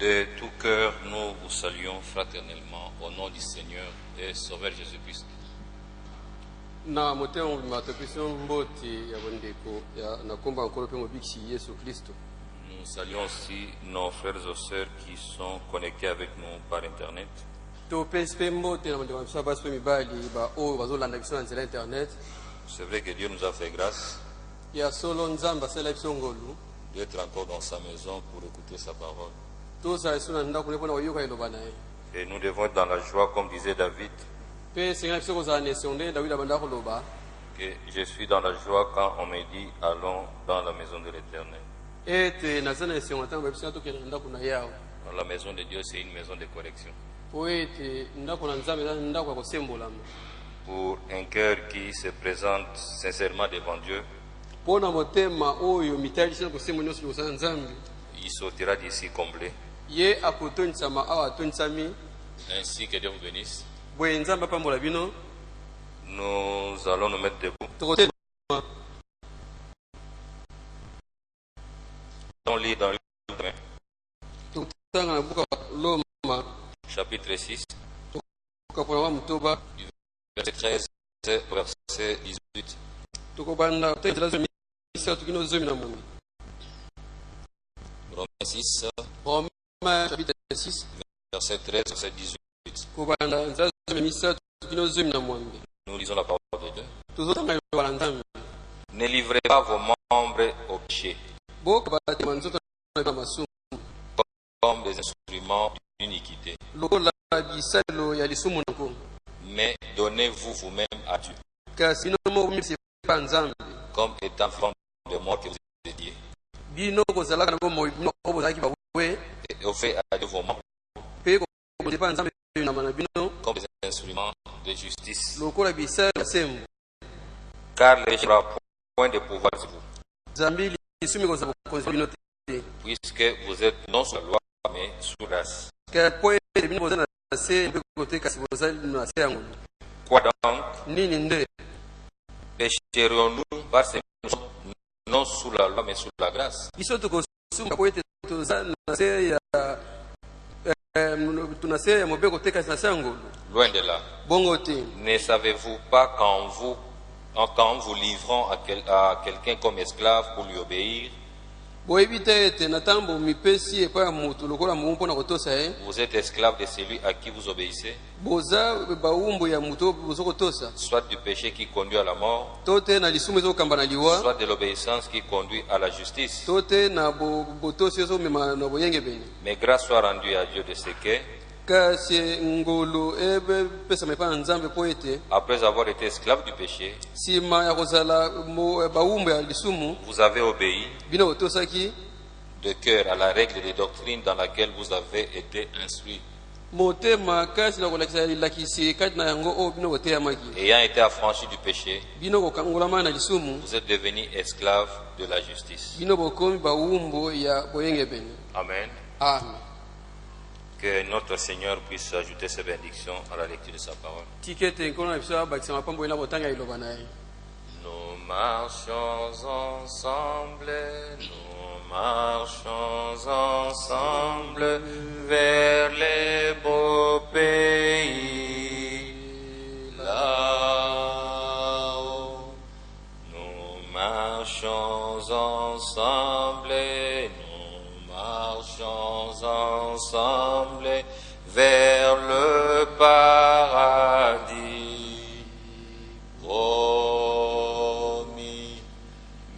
De tout cœur, nous vous saluons fraternellement au nom du Seigneur et Sauveur Jésus-Christ. Na motema matopesio mboti ya bondeko ya nakomba nkolo pe mobikisi Yesu Kristo. Nous saluons aussi nos frères et sœurs qui sont connectés avec nous par internet. To pespe mbote na ndeko msa baso mibali ba o bazolanda biso na nzela internet. C'est vrai que Dieu nous a fait grâce Ya solo nzamba sala biso ngolu d'être encore dans sa maison pour écouter sa parole. To sa suna ndako ne pona oyoka iloba naye. Et nous devons être dans la joie comme disait David. Pe singa biso kozana sonde Dawida banda koloba. Que je suis dans la joie quand on me dit allons dans la maison de l'Éternel. Ete nazana sonde tanga biso to kena ndako na yao. La maison de Dieu, c'est une maison de correction. Poete ndako na nzambe ndako ya kosembolama. Pour un cœur qui se présente sincèrement devant Dieu, Pona motema oyo mitali sina kosembo nyoso losana nzambe. il sortira d'ici comblé. Ye akotonisama awa atonisami. Ainsi que Dieu vous bénisse. Boye nzambe pambola bino. Nous allons nous mettre debout. On lit dans le chapitre 6, verset 13, verset 18. Romains 6, chapitre 6, verset 13, verset 18. Nous lisons la parole de Dieu. Ne livrez pas vos membres au péché comme des instruments d'iniquité, mais donnez-vous vous-même à Dieu comme étant enfant de moi que vous êtes dédiés. Et offrez à Dieu vos membres comme des instruments de justice, car le péché n'aura point de pouvoir sur vous, puisque vous êtes non sur la loi mais sous grâce. Quoi donc? Pécherions-nous parce que nous sommes non sous la loi mais sous la grâce? Loin de là. Ne savez-vous pas qu'en vous livrant à quelqu'un comme esclave pour lui obéir, vous êtes esclave de celui à qui vous obéissez, soit du péché qui conduit à la mort, soit de l'obéissance qui conduit à la justice. Mais grâce soit rendue à Dieu de ce que, après avoir été esclave du péché, vous avez obéi de cœur à la règle des doctrines dans laquelle vous avez été instruit. Ayant été affranchi du péché, vous êtes devenus esclaves de la justice. Amen. Amen. Que notre Seigneur puisse ajouter ses bénédictions à la lecture de sa parole. Nous marchons ensemble vers les beaux pays là-haut. Nous marchons ensemble vers le paradis promis.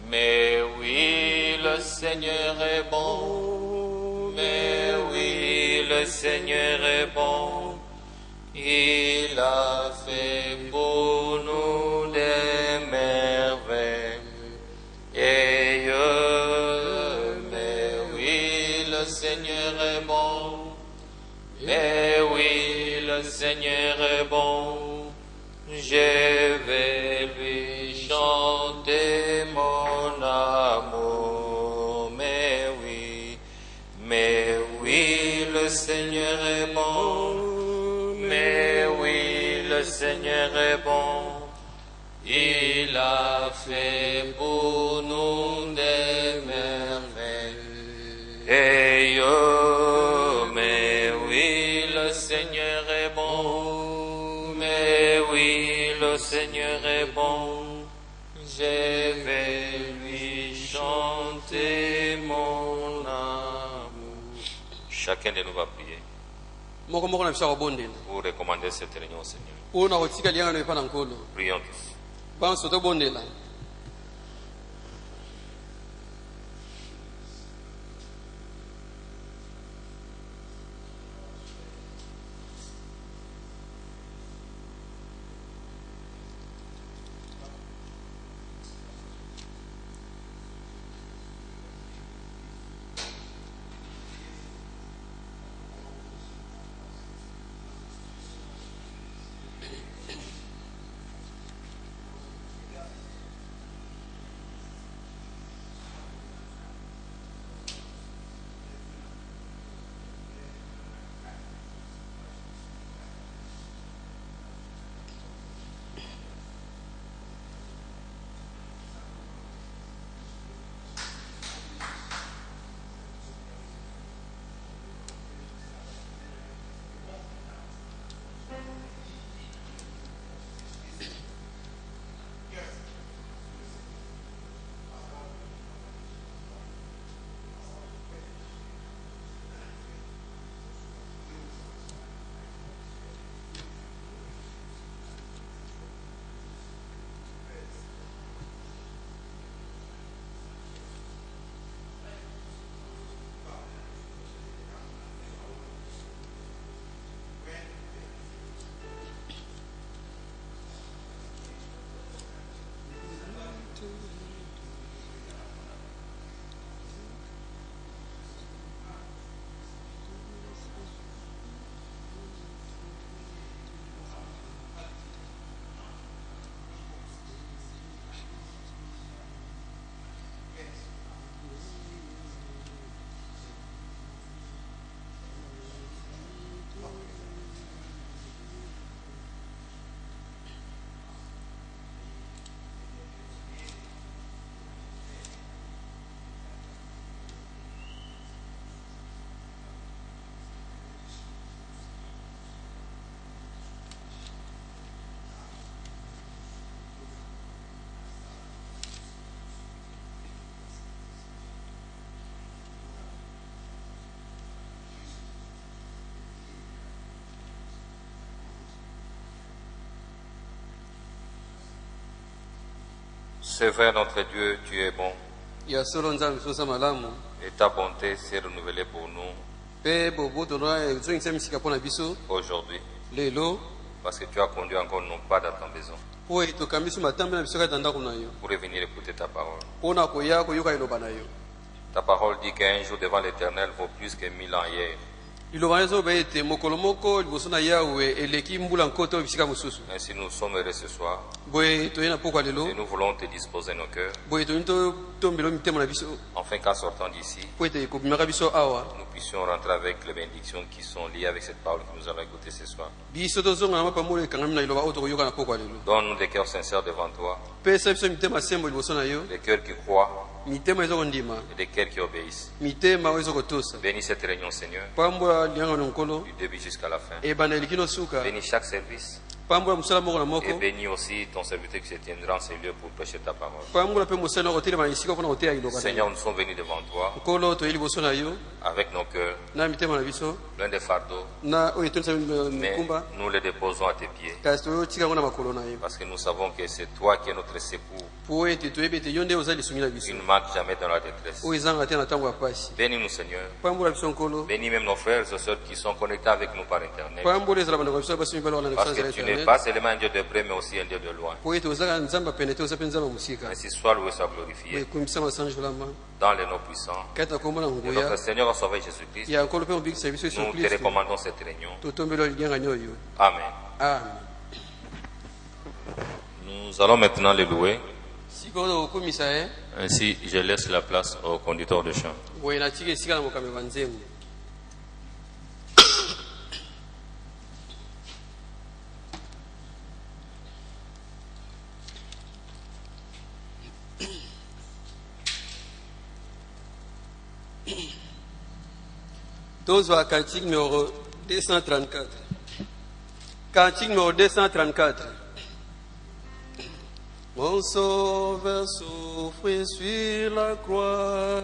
Mais oui, le Seigneur est bon. Mais oui, le Seigneur est bon. Il a fait pour nous des merveilles. Mais oui, le Seigneur est bon. Mais oui, le Seigneur est bon. Je vais lui chanter mon amour. Mais oui, le Seigneur est bon. Mais oui, le Seigneur est bon. Il a fait pour nous des merveilles. Et Seigneur est bon. Mais oui, le Seigneur est bon. Je vais lui chanter mon amour. Chacun de nous va prier. Pour recommander cette réunion au Seigneur. Prions tous. C'est vrai, notre Dieu, tu es bon. Et ta bonté s'est renouvelée pour nous aujourd'hui. Parce que tu as conduit encore nos pas dans ta maison pour venir écouter ta parole. Ta parole dit qu'un jour devant l'Éternel vaut plus que 1000 ans hier. Ainsi nous sommes heureux ce soir et nous voulons te disposer nos cœurs afin qu'en sortant d'ici nous puissions rentrer avec les bénédictions qui sont liées avec cette parole que nous allons écouter ce soir. Donne-nous des cœurs sincères devant toi, des cœurs qui croient et des cœurs qui obéissent. Bénis cette réunion, Seigneur, du début jusqu'à la fin. Bénis chaque service. Et bénis aussi ton serviteur qui se tiendra en ces lieux pour prêcher ta parole. Seigneur, nous sommes venus devant toi avec nos cœurs pleins de fardeaux, mais nous les déposons à tes pieds parce que nous savons que c'est toi qui es notre secours. Il ne manque jamais dans la détresse. Bénis-nous, Seigneur. Bénis même nos frères et sœurs qui sont connectés avec nous par Internet. Parce que tu n'es pas seulement un Dieu de près, mais aussi un Dieu de loin. Ainsi soit loué, soit glorifié dans les noms puissants de notre Seigneur et Sauveur Jésus-Christ. Nous te recommandons cette réunion. Amen. Nous allons maintenant les louer. Ainsi, je laisse la place au conducteur de chant. Tozwa cantique numéro 234. Cantique numéro 234. Mon sauveur souffre sur la croix.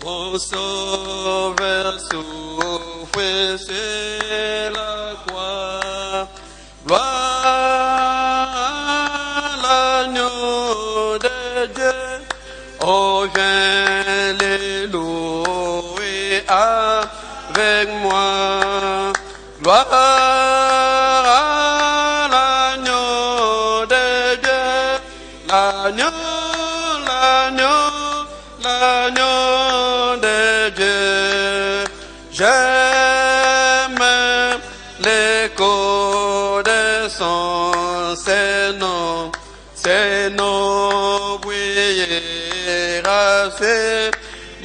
Mon sauveur souffre sur la croix. Gloire à l'agneau de Dieu. Oh, viens les louer avec moi. Gloire à l'agneau de Dieu. L'agneau, l'agneau, l'agneau de Dieu. J'aime l'écho de son Seigneur. Seigneur, brillera sur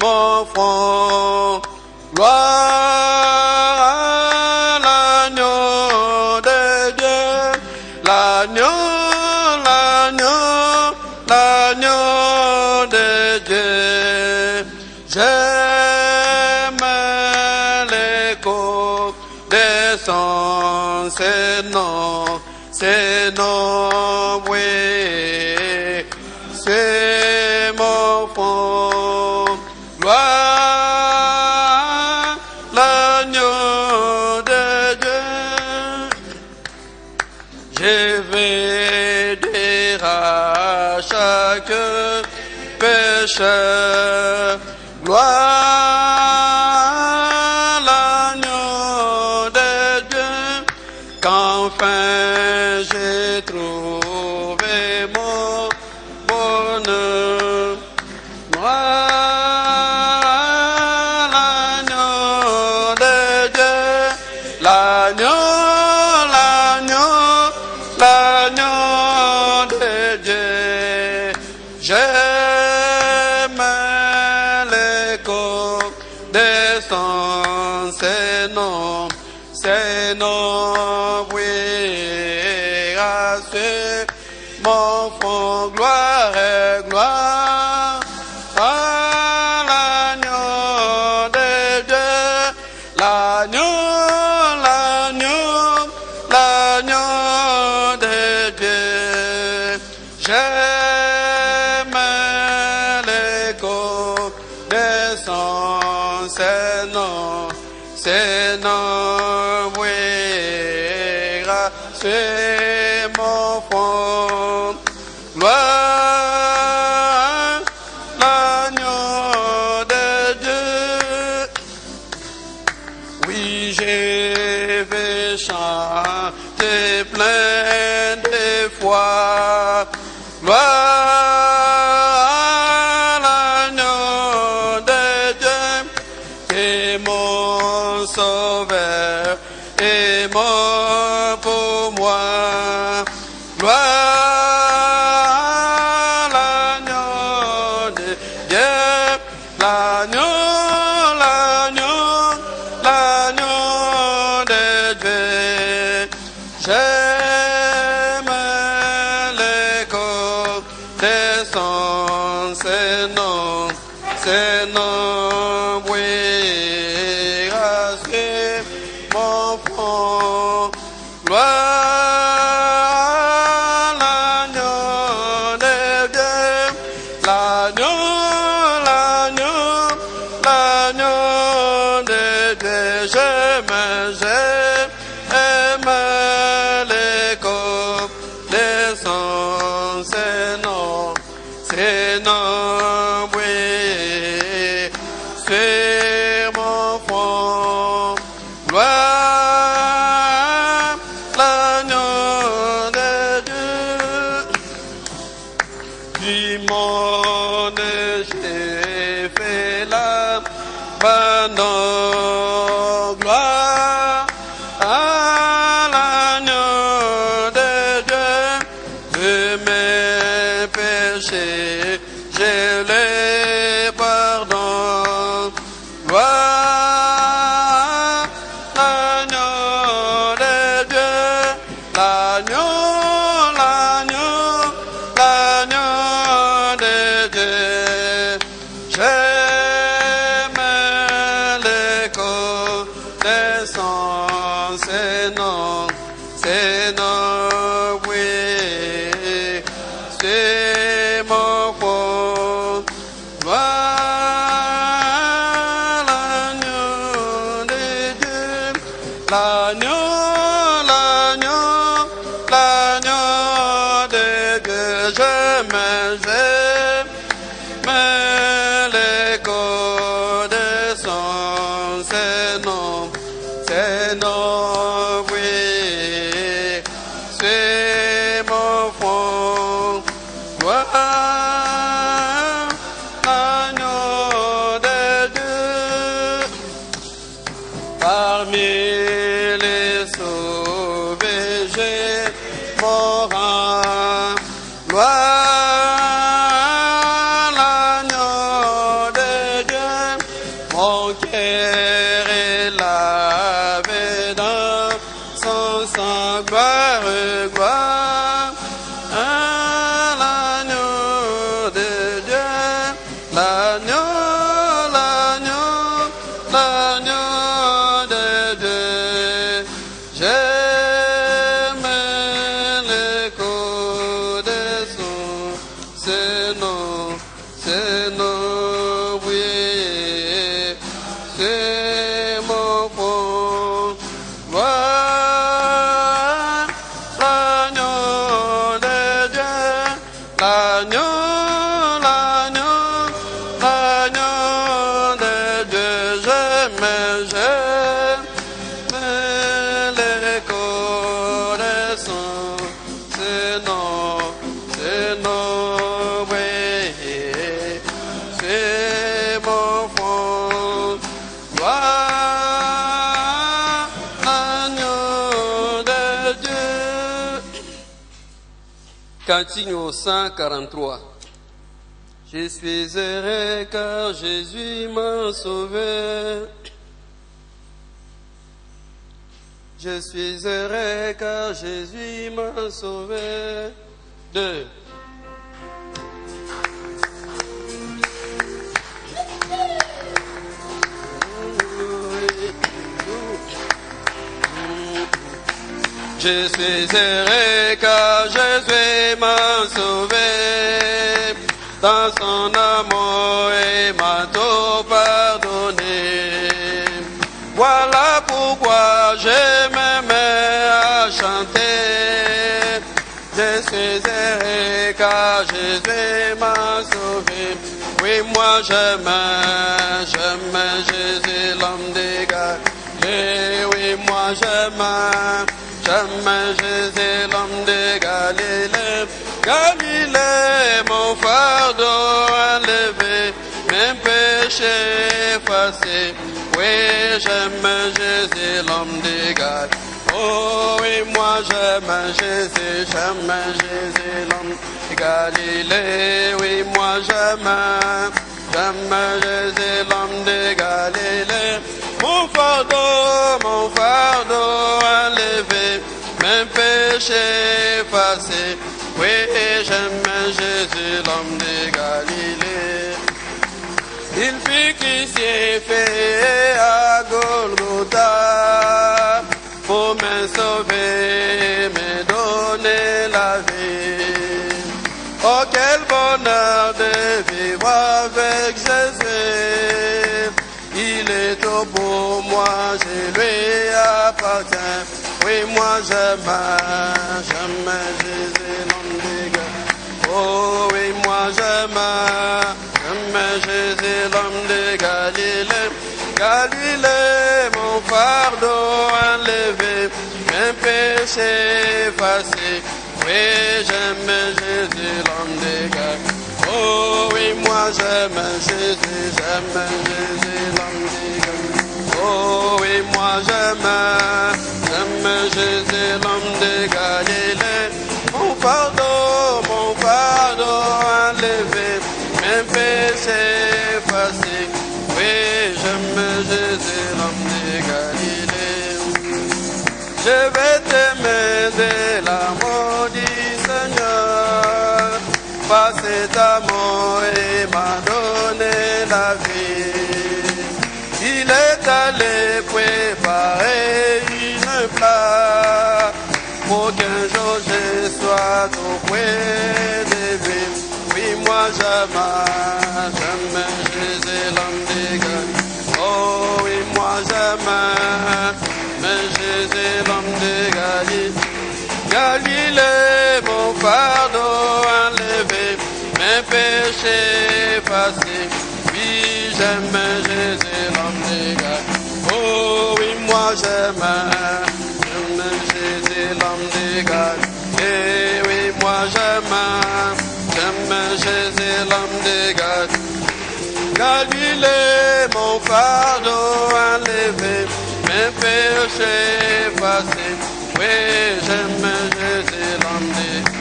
mon front. Gloire à l'agneau de Dieu. L'agneau, l'agneau, l'agneau de Dieu. J'aime l'écho de son Seigneur. Seigneur, oui, c'est mon fond. Gloire, l'agneau de Dieu. Je vais dire à chaque pécheur. Gloire, l'agneau de Dieu. Qu'enfin j'ai trouvé mon bonheur. Moi, l'agneau de Dieu, l'agneau, l'agneau, l'agneau de Dieu. J'aime l'écho de son Seigneur. Seigneur, brillera sur mon front. Gloire et gloire à l'agneau de Dieu. L'agneau, l'agneau, l'agneau de Dieu. J'aime l'écho de son Seigneur. Seigneur, brillera sur mon front. Gloire, l'agneau de Dieu. Oui, je vais chanter plein de foi. Gloire, l'agneau de Dieu. C'est mon sauveur et mort pour moi. Gloire, l'agneau de Dieu, l'agneau, l'agneau, l'agneau de Dieu. J'aime l'écho de son Seigneur. Seigneur, brillera sur mon front. Gloire, l'agneau de Dieu. L'agneau, l'agneau, l'agneau de Dieu. J'aime l'écho de son Seigneur. Seigneur, brille sur mon front. Gloire, l'agneau de Dieu. Du monde, j'ai fait l'abandon. Gloire à l'agneau de Dieu. De mes péchés, je les pardonne. Gloire, l'agneau de Dieu, l'agneau. l'écho de son Seigneur, oui, c'est mon fond, gloire, agneau de Dieu, parmi les sauvés, j'ai mon rang, gloire, l'agneau de Dieu, mon cœur est lavé dans son sang, gloire, gloire, à l'agneau de Dieu, l'agneau, l'agneau, l'agneau de Dieu. J'aime l'écho de son Seigneur, oui, c'est mon fond, gloire, l'agneau de Dieu, l'agneau, l'agneau, l'agneau de Dieu, j'aime l'écho de son Seigneur, oui, c'est mon fond, gloire, l'agneau de Dieu. Cantique numéro 143. Je suis heureux car Jésus m'a sauvé. Je suis heureux car Jésus m'a sauvé. 2. Je suis heureux car Jésus m'a sauvé. Dans son amour il m'a tout pardonné. Voilà pourquoi je me mets à chanter. Je suis heureux car Jésus m'a sauvé. Oui, moi j'aime Jésus, l'homme de Galilée. Oui, moi j'aime Jésus, l'homme de Galilée. Galilée, mon fardeau enlevé, mes péchés effacés. Oui, j'aime Jésus, l'homme de Galilée. Oh oui, moi j'aime Jésus, l'homme de Galilée. Oui, moi j'aime Jésus, l'homme de Galilée. Mon fardeau enlevé, mes péchés effacés. Oui, j'aime Jésus, l'homme de Galilée. Il fut crucifié à Golgotha pour me sauver, me donner la vie. Oh, quel bonheur de vivre avec Jésus. Il est tout pour moi, je lui appartiens. Oui, moi j'aime Jésus, l'homme de Galilée. Oh oui, moi j'aime Jésus, l'homme de Galilée. Galilée, mon fardeau enlevé, mes péchés effacés. Oui, j'aime Jésus, l'homme de Galilée. Oh oui, moi j'aime Jésus, l'homme de Galilée. Oh oui, moi j'aime Jésus, l'homme de Galilée. Mon fardeau enlevé, mes péchés effacés. Oui, j'aime Jésus, l'homme de Galilée. Je vais t'aimer de l'amour du Seigneur. Par cet amour, il m'a donné la vie. Il est allé préparer une place pour qu'un jour je sois tout près de lui. Oui, moi j'aime Jésus, l'homme de Galilée. Oh oui, moi j'aime Jésus, l'homme de Galilée. Galilée, mon fardeau enlevé. mes péchés effacés. Oui, j'aime Jésus, l'homme de God. Oh oui, moi j'aime Jésus, l'homme de God. Eh oui, moi j'aime Jésus, l'homme de God. Car il est mon fardeau enlevé, mes péchés effacés. Oui, j'aime Jésus, l'homme de God.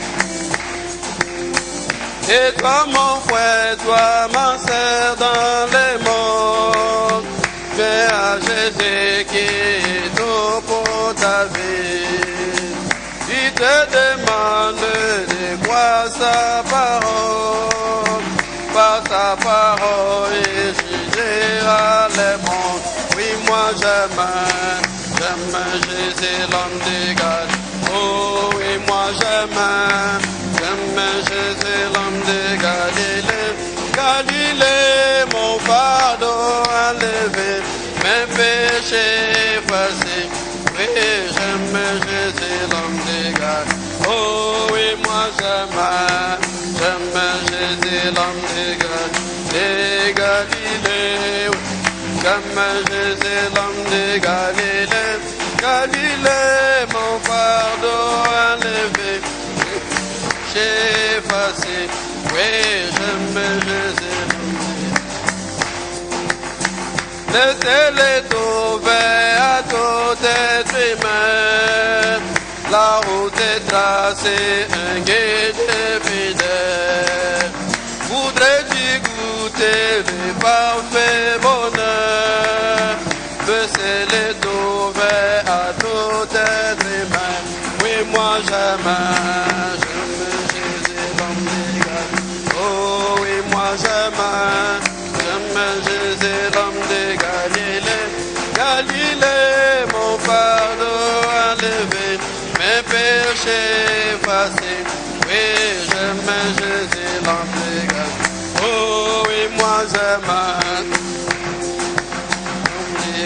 Et toi, mon frère, toi, ma sœur, dans les morts, viens à Jésus qui est tout pour ta vie. Il te demande de croire sa parole, par sa parole, il jugera les mondes. Oui, moi j'aime Jésus, l'homme de God. Oh oui, moi j'aime Jésus, l'homme de Galilée. Galilée, mon fardeau enlevé, mes péchés effacés. Oui, j'aime Jésus, l'homme de Galilée. Oh oui, moi j'aime Jésus, l'homme de Galilée. J'aime Jésus, l'homme de Galilée. Galilée, mon fardeau enlevé, j'ai effacé. Oui, j'aime Jésus. Laissez-les trouver à tout être humain. La route est tracée, un guide fidèle. Voudrais-tu goûter le parfait bonheur? Laissez-les trouver à tout être humain. Oui, moi j'aime Jésus, l'homme de God. Oh oui, moi j'aime Jésus, l'homme de Galilée. Galilée, mon fardeau enlevé, mes péchés effacés. Oui, j'aime Jésus, l'homme de God. Oh oui, moi j'aime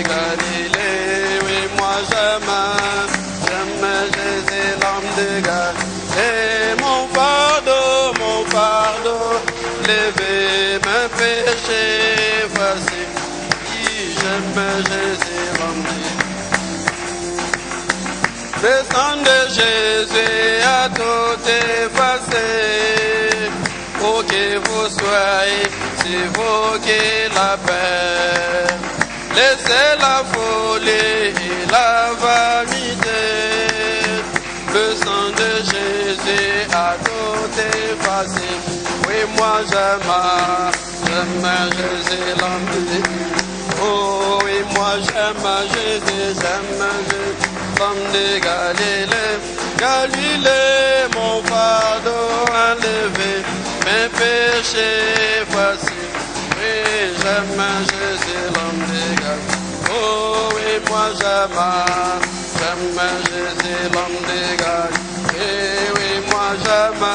Galilée, oui, moi j'aime Jésus, l'homme de God. Et mon fardeau, levé, mes péchés effacés. Oui, j'aime Jésus, l'homme de God. Le sang de Jésus a tout effacé. Pour que vous soyez, c'est vous qui la paix. Laissez la folie et la vanité. Le sang de Jésus a tout effacé. Oui, moi j'aime Jésus, l'homme de Dieu. Oh oui, moi j'aime Jésus, l'homme de Galilée. Galilée, mon fardeau enlevé, mes péchés effacés. Oui, j'aime Jésus, l'homme de God. Oh oui, moi j'aime Jésus, l'homme de God. Et oui, moi j'aime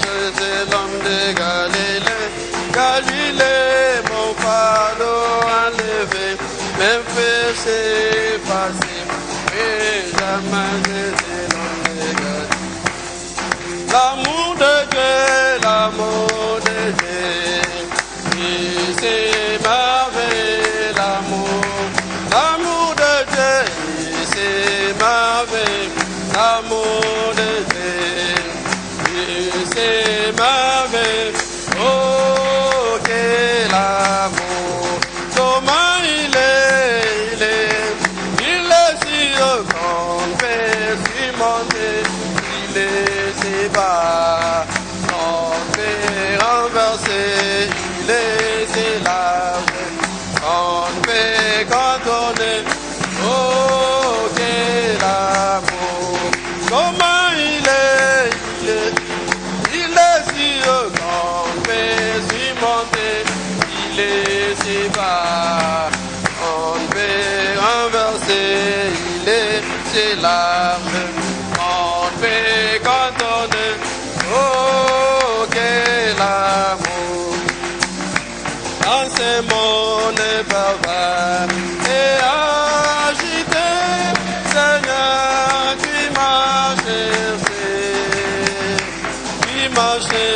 Jésus, l'homme de Galilée. Galilée, mon fardeau enlevé, mes péchés effacés. Oui, j'aime Jésus, l'homme de God. L'amour de Dieu, l'amour de Dieu. C'est merveilleux l'amour de Dieu, c'est merveilleux l'amour de Dieu, c'est merveilleux, oh quel amour, comment il est si haut qu'on fait surmonter, il est si bas, on fait renverser. C'est large, on fait contourner, oh quel amour, comment il est si haut qu'on fait surmonter, il est si bas, on fait renverser, il est si large, on fait contourner, oh quel amour. Dans ce monde barbare et agité, Seigneur, tu m'as cherché,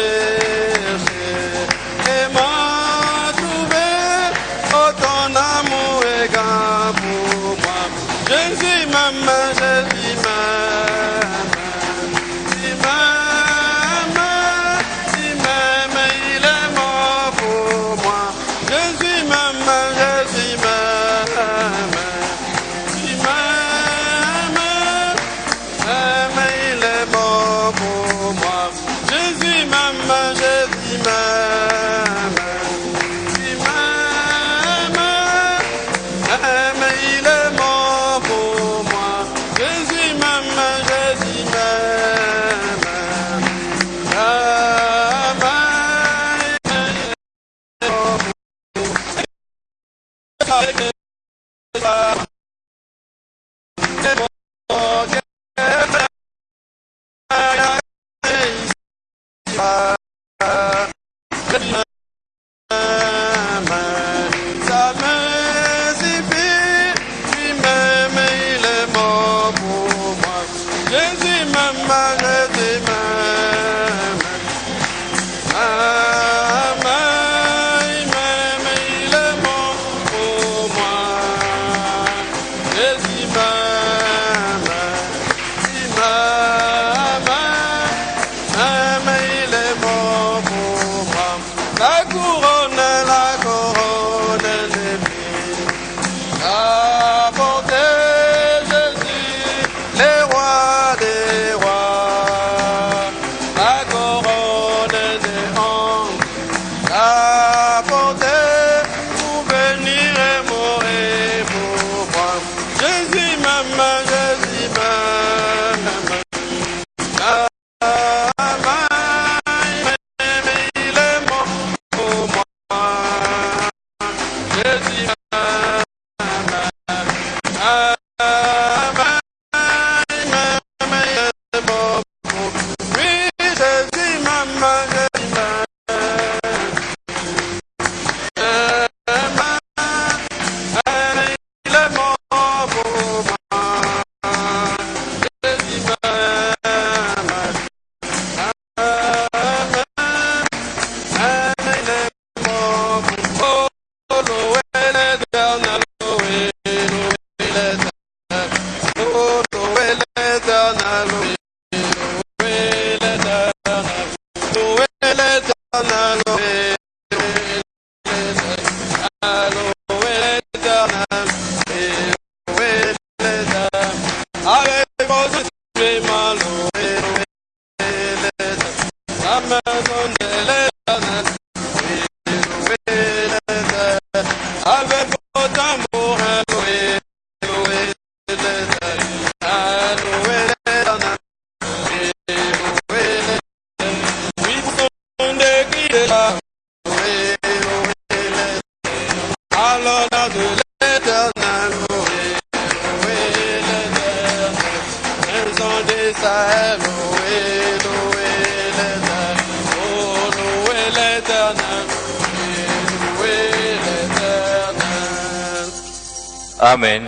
Amen.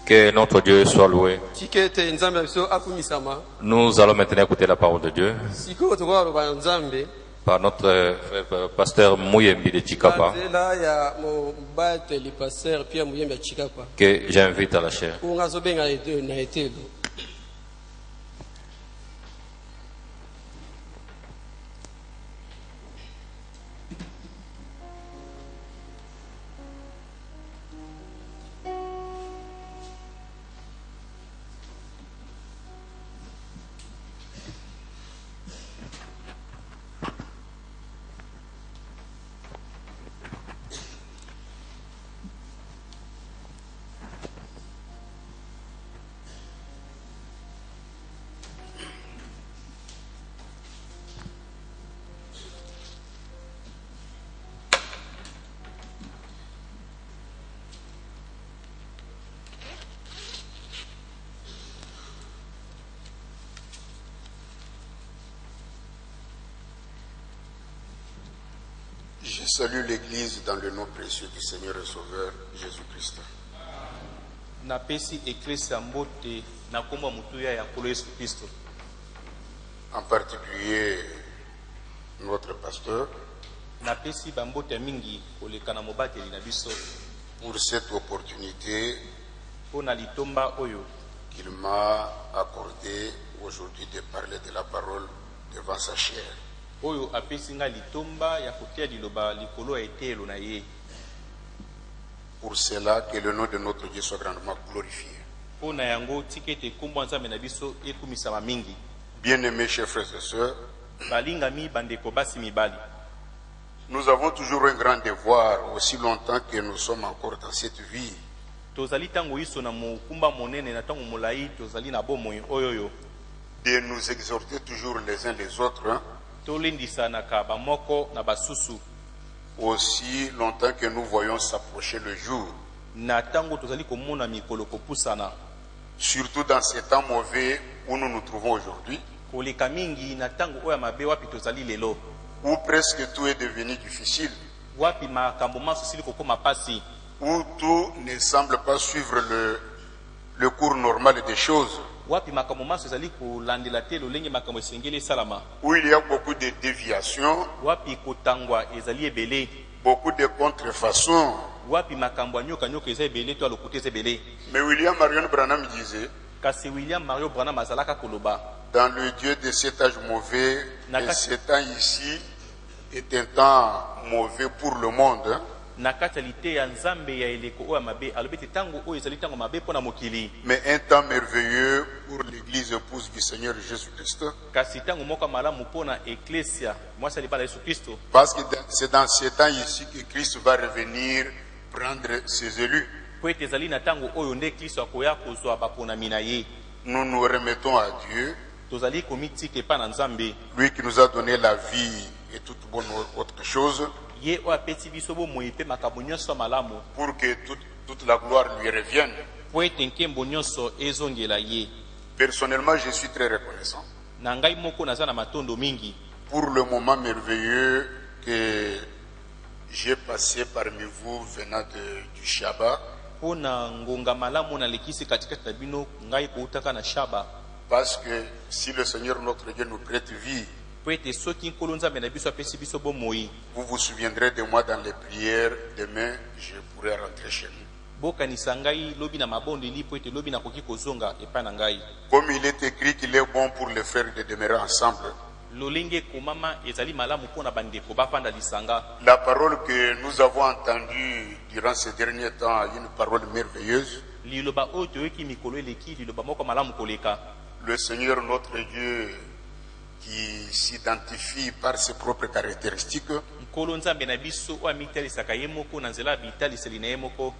Que notre Dieu soit loué. Nous allons maintenant écouter la parole de Dieu par notre pasteur Mouyembi de Chikapa, que j'invite à la chaire. Je salue l'Église dans le nom précieux du Seigneur et Sauveur Jésus-Christ. En particulier notre pasteur pour cette opportunité qu'il m'a accordé aujourd'hui de parler de la parole devant sa chair. Pour cela, que le nom de notre Dieu soit grandement glorifié. Bien-aimés chers frères et sœurs, nous avons toujours un grand devoir, aussi longtemps que nous sommes encore dans cette vie, de nous exhorter toujours les uns les autres, aussi longtemps que nous voyons s'approcher le jour, surtout dans ces temps mauvais où nous nous trouvons aujourd'hui, koleka mingi na tango oya mabe wapi tozali lelo, où presque tout est devenu difficile, wapi makambo maso sili kokoma pasi, où tout ne semble pas suivre le cours normal des choses, wapi makambo maso ezali kolandela te lolenge makambo esengeli salama, où il y a beaucoup de déviations, wapi kotangwa ezali ebele, beaucoup de contrefaçons. wapi makambo nyoka nyoka eza ebele to alokute eza ebele. Mais William Marion Branham disait, kasi William Mario Branham azalaka koloba, dans le Dieu de cet âge mauvais, et cet temps ici est un temps mauvais pour le monde, hein? na katalite ya nzambe ya eleko oya mabe alobeti tango oyo ezali tango mabe pona mokili, mais un temps merveilleux pour l'église épouse du Seigneur Jésus-Christ, kasi tango moko malamu pona eklesia mwasi libala Yesu Kristo, parce que c'est dans ce temps ici que Christ va revenir prendre ses élus. po ete ezali na tango oyo nde Kristo akoya kozwa baponami na ye. Nous nous remettons à Dieu, tozali komitika epa na nzambe, lui qui nous a donné la vie et toute bonne autre chose, ye oyo apesi biso bomoi mpe makambo nyonso malamu, pour que toute la gloire lui revienne. po ete nkembo nyonso ezongela ye. Personnellement, je suis très reconnaissant na ngai moko naza na matondo mingi pour le moment merveilleux que j'ai passé parmi vous venant du Shabbat, pona ngonga malamu nalekisi katikati na bino ngai koutaka na shaba, parce que si le Seigneur notre Dieu nous prête vie, po ete soki nkolo nzambe na biso apesi biso bomoi, vous vous souviendrez de moi dans les prières. Demain, je pourrai rentrer chez nous. bokanisa ngai lobi na mabondeli po ete lobi nakoki kozonga epai na ngai. Comme il est écrit qu'il est bon pour les frères de demeurer ensemble, lolenge komama ezali malamu pona bandeko bafanda lisanga. la parole que nous avons entendue durant ces derniers temps est une parole merveilleuse. liloba oyo toyoki mikolo eleki liloba moko malamu koleka. Le Seigneur notre Dieu qui s'identifie par ses propres caractéristiques, nkolo nzambe na biso oyo amitalisaka ye moko na nzela ya bitaliseli na ye moko,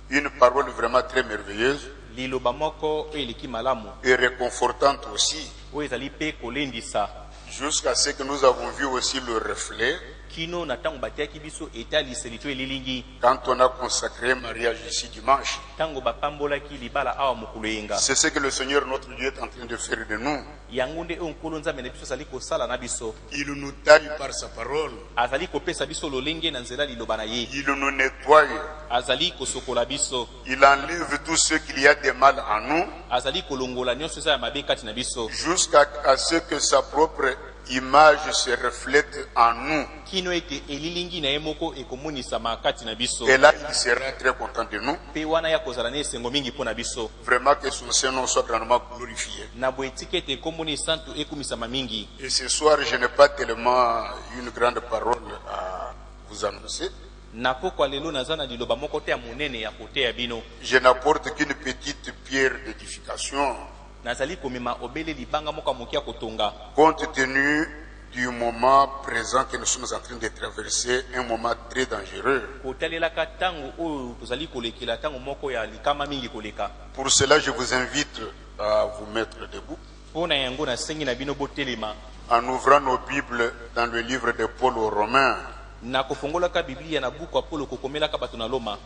une parole vraiment très merveilleuse liloba moko oyo eleki malamu et réconfortante aussi, oyo ezali mpe kolendisa, jusqu'à ce que nous avons vu aussi le reflet kino na ntango batiaki biso etaliseli to elilingi, quand on a consacré un mariage ici dimanche. ntango bapambolaki libala awa mokolo yenga. C'est ce que le Seigneur notre Dieu est en train de faire de nous. yango nde oyo nkolo nzambe na biso azali kosala na biso, Il nous taille par sa parole, azali kopesa biso lolenge na nzela liloba na ye, il nous nettoie, azali kosokola biso, il enlève tout ce qu'il y a de mal en nous, azali kolongola nyonso eza ya mabe kati na biso, jusqu'à ce que sa propre image se reflète en nous. kino ete elilingi na ye moko ekomonisama kati na biso, Et là, il sera très content de nous. mpe wana ya kozala na esengo mingi mpo na biso, Vraiment que son Saint-Nom soit grandement glorifié. na boye tika ete ekomboni santu ekumisama mingi. Et ce soir, je n'ai pas tellement une grande parole à vous annoncer. na pokwa lelo naza na liloba moko te ya monene ya koteya bino, Je n'apporte qu'une petite pierre d'édification, nazali komema obele libanga moko ya moke ya kotonga, compte tenu du moment présent que nous sommes en train de traverser, un moment très dangereux. kotalelaka ntango oyo tozali kolekela ntango moko ya likama mingi koleka. Pour cela, je vous invite à vous mettre debout mpo na yango nasengi na bino botelema, en ouvrant nos Bibles dans le livre de Paul aux Romains, na kofongolaka biblia na buku ya polo kokomelaka bato na loma,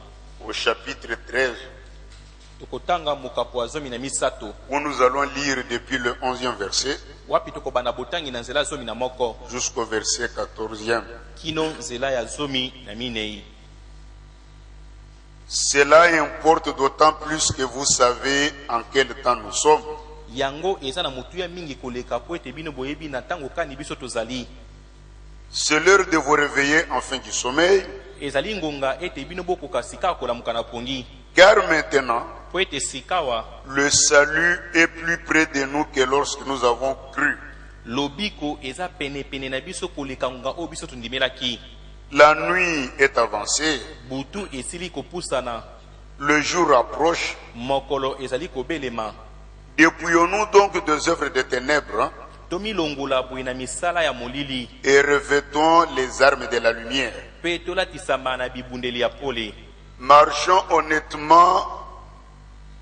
au chapitre 13, tokotanga mokapo ya 13, où nous allons lire depuis le 11e verset wapi tokobanda botangi na nzela ya 11 jusqu'au verset 14e. kino nzela ya 14. Cela importe d'autant plus que vous savez en quel temps nous sommes. yango eza na motuya mingi koleka po ete bino boyebi na ntango kani biso tozali. C'est l'heure de vous réveiller enfin du sommeil, ezali ngonga ete bino bokoka sika kolamuka na pongi, car maintenant po ete sikawa le salut est plus près de nous que lorsque nous avons cru. lobiko eza penepene na biso koleka ngonga oyo biso tondimelaki. La nuit est avancée, butu esili kopusana, le jour approche. mokolo ezali kobelema. Dépouillons-nous donc des œuvres des ténèbres tomilongola boye na misala ya molili, et revêtons les armes de la lumière. mpe tolatisama na bibundeli ya pole. Marchons honnêtement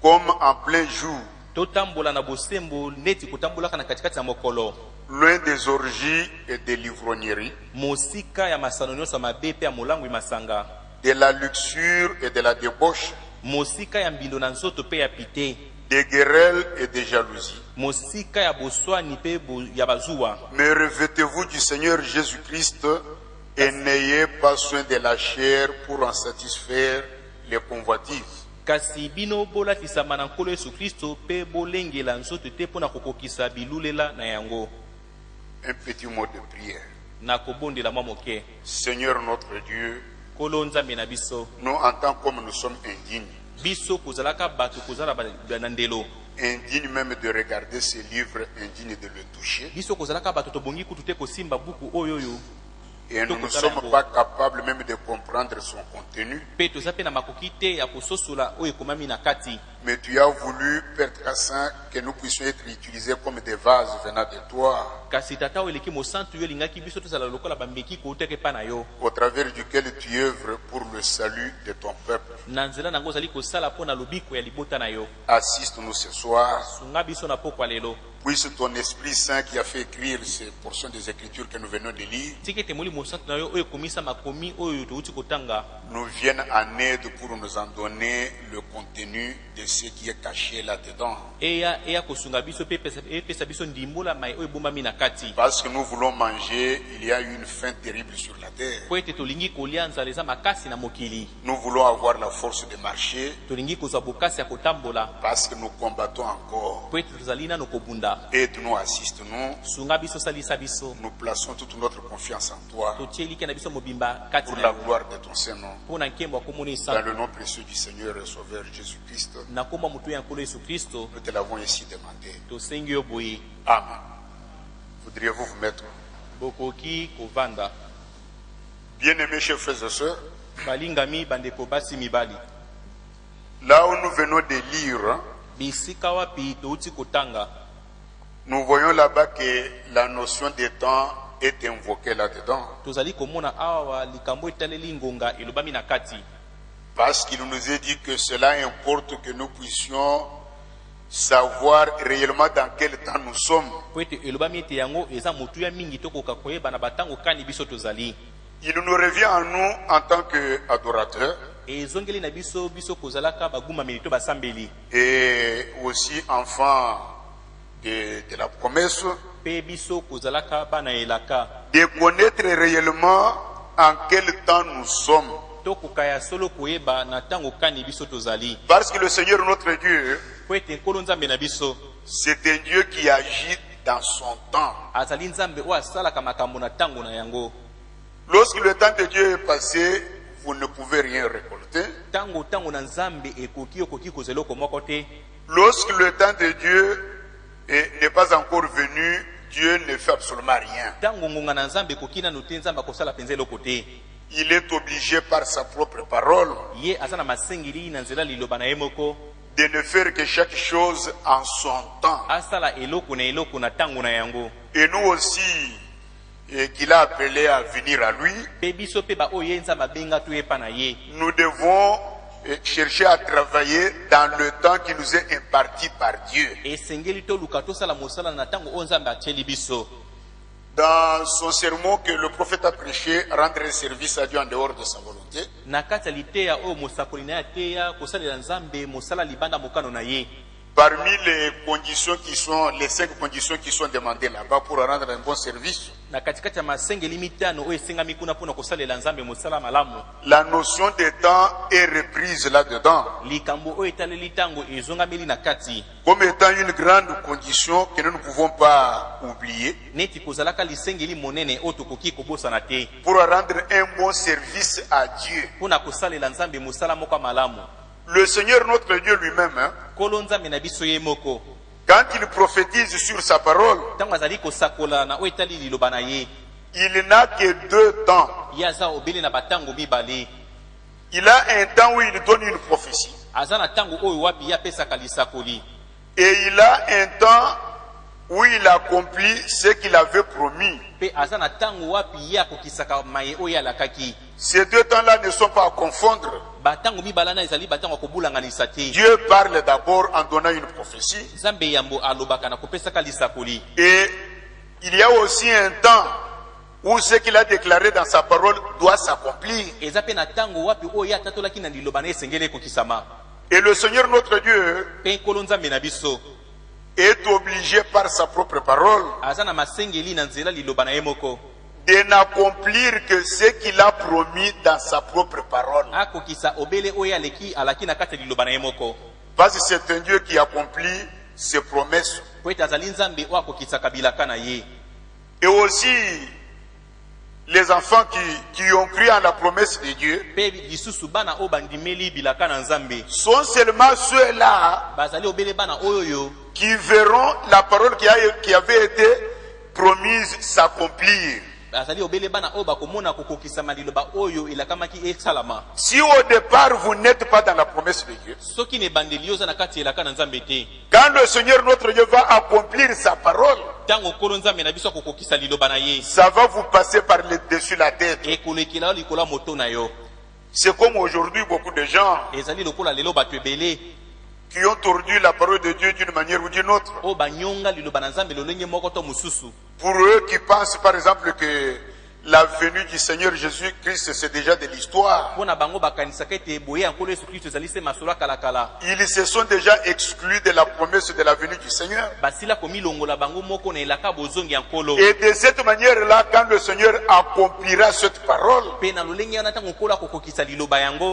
comme en plein jour, totambola na bosembo neti kotambolaka na katikati ya mokolo, loin des orgies et des livrogneries, mosika ya masano nyonso ya mabe mpe ya molangwi masanga, de la luxure et de la débauche, mosika ya mbindo na nzoto mpe ya pite, des querelles et des jalousies. Mais revêtez-vous du Seigneur Jésus-Christ et n'ayez pas soin de la chair pour en satisfaire les convoitises. Un petit mot de prière. Seigneur notre Dieu, nous en tant comme nous sommes indignes, indignes même de regarder ces livres, indignes de le toucher. Et nous ne sommes pas capables même de comprendre son contenu. Mais tu as voulu, Père Saint, que nous puissions être utilisés comme des vases venant de toi, au travers duquel tu œuvres pour le salut de ton peuple. Assiste-nous ce soir. Puisse ton Esprit Saint qui a fait écrire ces portions des Écritures que nous venons de lire nous vienne en aide pour nous en donner le contenu de ce qui est caché là-dedans. Parce que nous voulons manger, il y a une faim terrible sur la terre. Nous voulons avoir la force de marcher parce que nous combattons encore. Aide-nous, assiste-nous. Nous plaçons toute notre confiance en toi pour la gloire de ton Saint-Nom. Dans le nom précieux du Seigneur et Sauveur Jésus-Christ, nous te l'avons ici demandé. Amen. Voudriez-vous vous mettre? Bien-aimés chers frères et sœurs, là où nous venons de lire, nous voyons là-bas que la notion de temps est invoquée là-dedans. Parce qu'il nous est dit que cela importe que nous puissions savoir réellement dans quel temps nous sommes. Il nous revient à nous en tant qu'adorateurs et aussi enfants de la promesse, de connaître réellement en quel temps nous sommes. Parce que le Seigneur notre Dieu, c'est un Dieu qui agit dans son temps. Lorsque le temps de Dieu est passé, vous ne pouvez rien récolter. Lorsque le temps de Dieu n'est pas encore venu, Dieu ne fait absolument rien. Il est obligé par sa propre parole de ne faire que chaque chose en son temps. Et nous aussi, qu'il a appelé à venir à lui, nous devons chercher à travailler dans le temps qui nous est imparti par Dieu. Dans son sermon que le prophète a prêché, rendre un service à Dieu en dehors de sa volonté, parmi les conditions qui sont, les 5 conditions qui sont demandées là-bas pour rendre un bon service, la notion de temps est reprise là-dedans comme étant une grande condition que nous ne pouvons pas oublier pour rendre un bon service à Dieu. Le Seigneur notre Dieu lui-même, quand il prophétise sur sa parole, il n'a que 2 temps. Il a un temps où il donne une prophétie. Et il a un temps où il accomplit ce qu'il avait promis. Ces 2 temps-là ne sont pas à confondre. Dieu parle d'abord en donnant une prophétie. Et il y a aussi un temps où ce qu'il a déclaré dans sa parole doit s'accomplir. Et le Seigneur notre Dieu est obligé par sa propre parole de n'accomplir que ce qu'il a promis dans sa propre parole. Parce que c'est un Dieu qui accomplit ses promesses. Et aussi, les enfants qui ont cru en la promesse de Dieu sont seulement ceux-là qui verront la parole qui avait été promise s'accomplir. Si au départ vous n'êtes pas dans la promesse de Dieu, quand le Seigneur notre Dieu va accomplir sa parole, ça va vous passer par le dessus la tête. C'est comme aujourd'hui beaucoup de gens qui ont tordu la parole de Dieu d'une manière ou d'une autre. Pour eux qui pensent par exemple que la venue du Seigneur Jésus-Christ c'est déjà de l'histoire, ils se sont déjà exclus de la promesse de la venue du Seigneur. Et de cette manière-là, quand le Seigneur accomplira cette parole,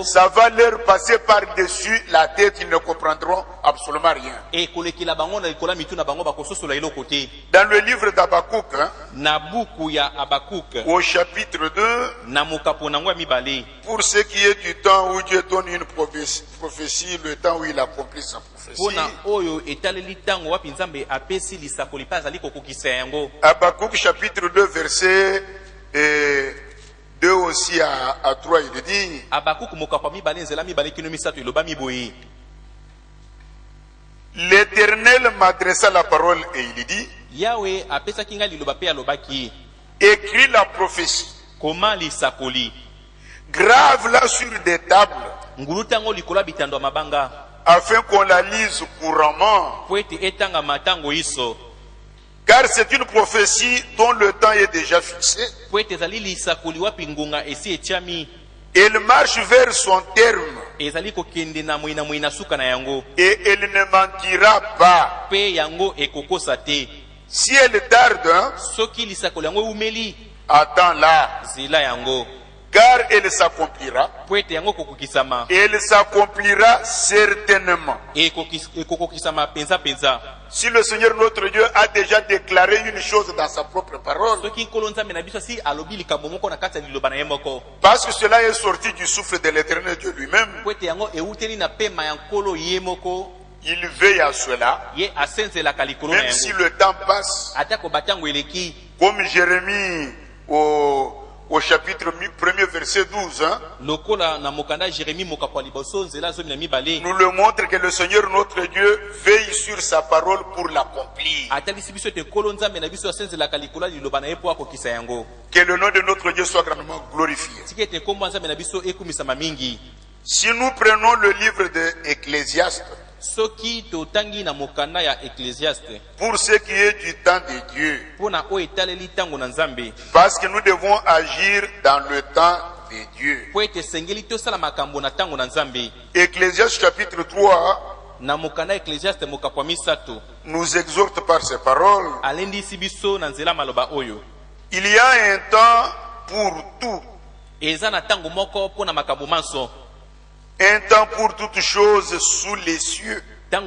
ça va leur passer par-dessus la tête, ils ne comprendront absolument rien. Dans le livre d'Habakkuk, au chapitre 2, pour ce qui est du temps où Dieu donne une prophétie, le temps où il accomplit sa prophétie. Habakkuk chapitre 2 verset 2 aussi à 3, il dit: L'Éternel m'adressa la parole et il dit: écris la prophétie, grave-la sur des tables, afin qu'on la lise couramment. Car c'est une prophétie dont le temps est déjà fixé. Elle marche vers son terme. Et elle ne mentira pas. Si elle tarde, attends-la, car elle s'accomplira. Elle s'accomplira certainement. Si le Seigneur notre Dieu a déjà déclaré une chose dans sa propre parole, parce que cela est sorti du souffle de l'Éternel Dieu lui-même, il veille à cela, même si le temps passe, comme Jérémie au chapitre 1er verset 12, nous le montre que le Seigneur notre Dieu veille sur sa parole pour l'accomplir. Que le nom de notre Dieu soit grandement glorifié. Si nous prenons le livre de Ecclésiaste, pour ce qui est du temps de Dieu, parce que nous devons agir dans le temps de Dieu. Ecclésiaste chapitre 3 nous exhorte par ces paroles. Il y a un temps pour tout, un temps pour toutes choses sous les cieux, un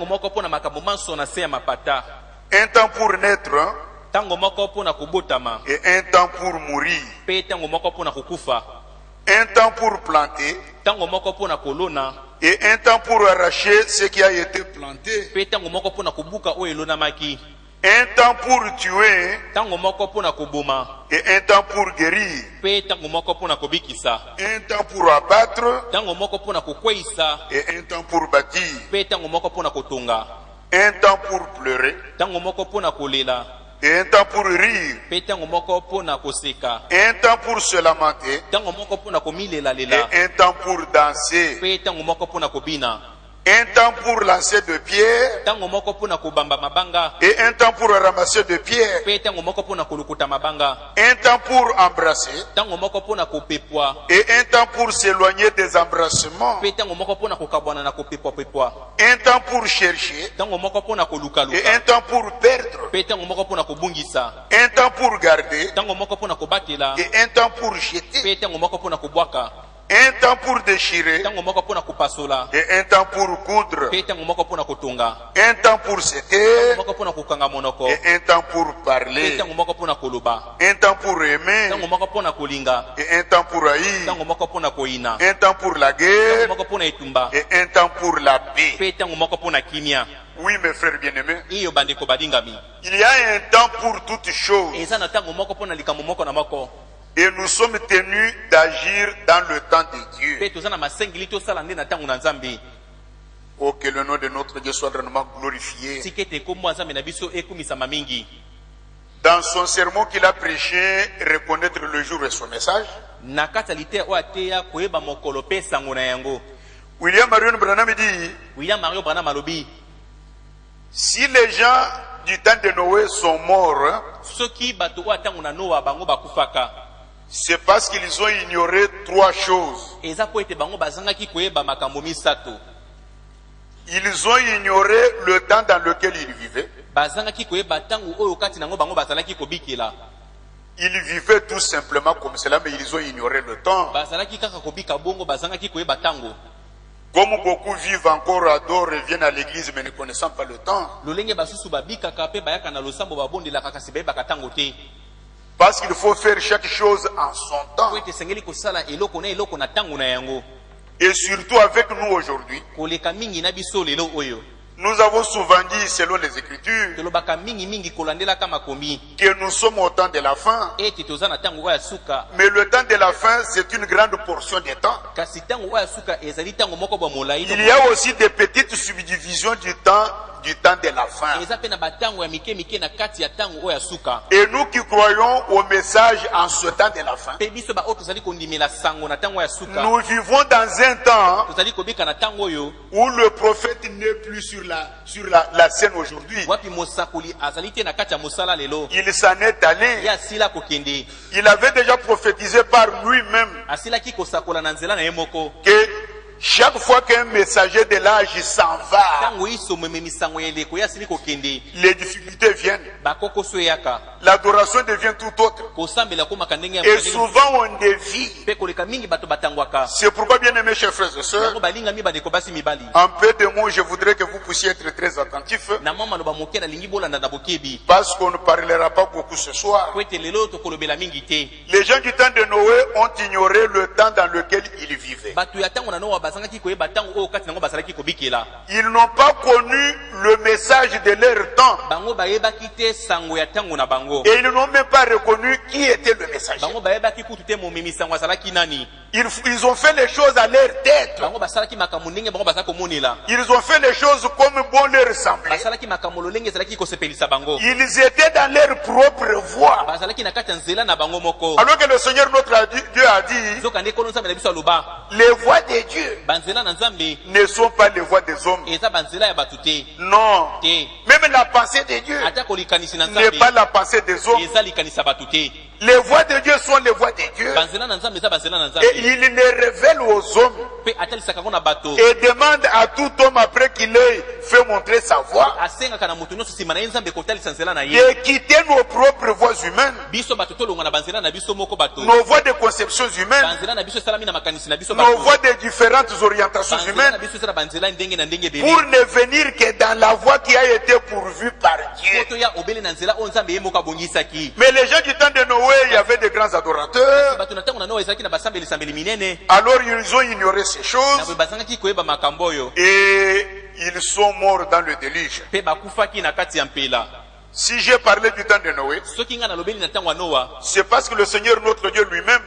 temps pour naître et un temps pour mourir, un temps pour planter et un temps pour arracher ce qui a été planté, un temps pour tuer et un temps pour guérir, un temps pour abattre et un temps pour bâtir, un temps pour pleurer et un temps pour rire, un temps pour se lamenter et un temps pour danser, Un temps pour lancer de pierres. Et un temps pour ramasser de pierres. Un temps pour embrasser. Et un temps pour s'éloigner des embrassements. Un temps pour chercher. Et un temps pour perdre. Un temps pour garder. Et un temps pour jeter. Un temps pour déchirer. Et un temps pour coudre. Un temps pour seter. Et un temps pour parler. Un temps pour aimer. Et un temps pour haïr. Un temps pour la guerre. Et un temps pour la paix. Oui, mes frères bien-aimés. Il y a un temps pour toutes choses. Et nous sommes tenus d'agir dans le temps de Dieu. Oh, que le nom de notre Dieu soit vraiment glorifié. Dans son sermon qu'il a prêché, reconnaître le jour et son message, William Marion Branham dit, si les gens du temps de Noé sont morts, c'est parce qu'ils ont ignoré trois choses. Ils ont ignoré le temps dans lequel ils vivaient. Ils vivaient tout simplement comme cela, mais ils ont ignoré le temps. Comme beaucoup vivent encore à Dor et viennent à l'église mais ne connaissant pas le temps. Parce qu'il faut faire chaque chose en son temps. Et surtout avec nous aujourd'hui. Nous avons souvent dit, selon les Écritures, que nous sommes au temps de la fin. Mais le temps de la fin, c'est une grande portion des temps. Il y a aussi des petites subdivisions du temps de la fin. Et nous qui croyons au message en ce temps de la fin, nous vivons dans un temps où le prophète n'est plus sur la scène aujourd'hui. Il s'en est allé. Il avait déjà prophétisé par lui-même que chaque fois qu'un messager de l'âge s'en va, les difficultés viennent. L'adoration devient tout autre. Et souvent on dévie. C'est pourquoi, bien aimés chers frères et sœurs, en peu de mots, je voudrais que vous puissiez être très attentifs. Parce qu'on ne parlera pas beaucoup ce soir. Les gens du temps de Noé ont ignoré le temps dans lequel ils vivaient. Ils n'ont pas connu le message de leur temps. Et ils n'ont même pas reconnu qui était le messager. Ils ont fait les choses à leur tête. Ils ont fait les choses comme bon leur semblait. Ils étaient dans leur propre voie. Alors que le Seigneur notre Dieu a dit, les voies de Dieu ne sont pas les voies des hommes. Non. Même la pensée de Dieu n'est pas la pensée des hommes. Les voies de Dieu sont les voies de Dieu. Et il les révèle aux hommes. Et demande à tout homme après qu'il ait fait montrer sa voie de quitter nos propres voies humaines, nos voies de conceptions humaines, nos voies de différentes orientations humaines, pour ne venir que dans la voie qui a été pourvue par Dieu. Mais les gens du temps de Noé, il y avait de grands adorateurs. Alors ils ont ignoré ces choses et ils sont morts dans le déluge. Si j'ai parlé du temps de Noé, c'est parce que le Seigneur notre Dieu lui-même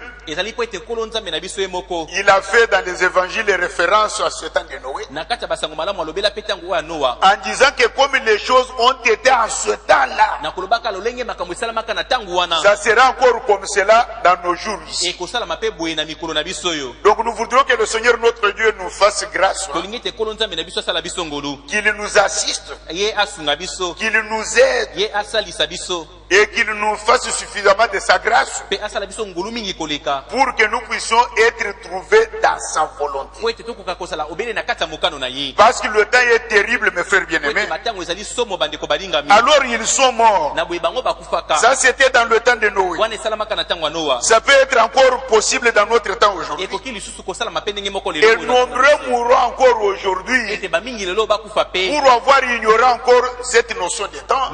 Il a fait dans les évangiles référence à ce temps de Noé. En disant que comme les choses ont été en ce temps-là, ça sera encore comme cela dans nos jours ici. Donc nous voudrons que le Seigneur notre Dieu nous fasse grâce, qu'il nous assiste, qu'il nous aide et qu'il nous fasse suffisamment de sa grâce pour que nous puissions être trouvés dans sa volonté. Parce que le temps est terrible, mes frères bien-aimés. Alors ils sont morts. Ça c'était dans le temps de Noé. Ça peut être encore possible dans notre temps aujourd'hui. Et nombreux mourront encore aujourd'hui pour avoir ignoré encore cette notion de temps.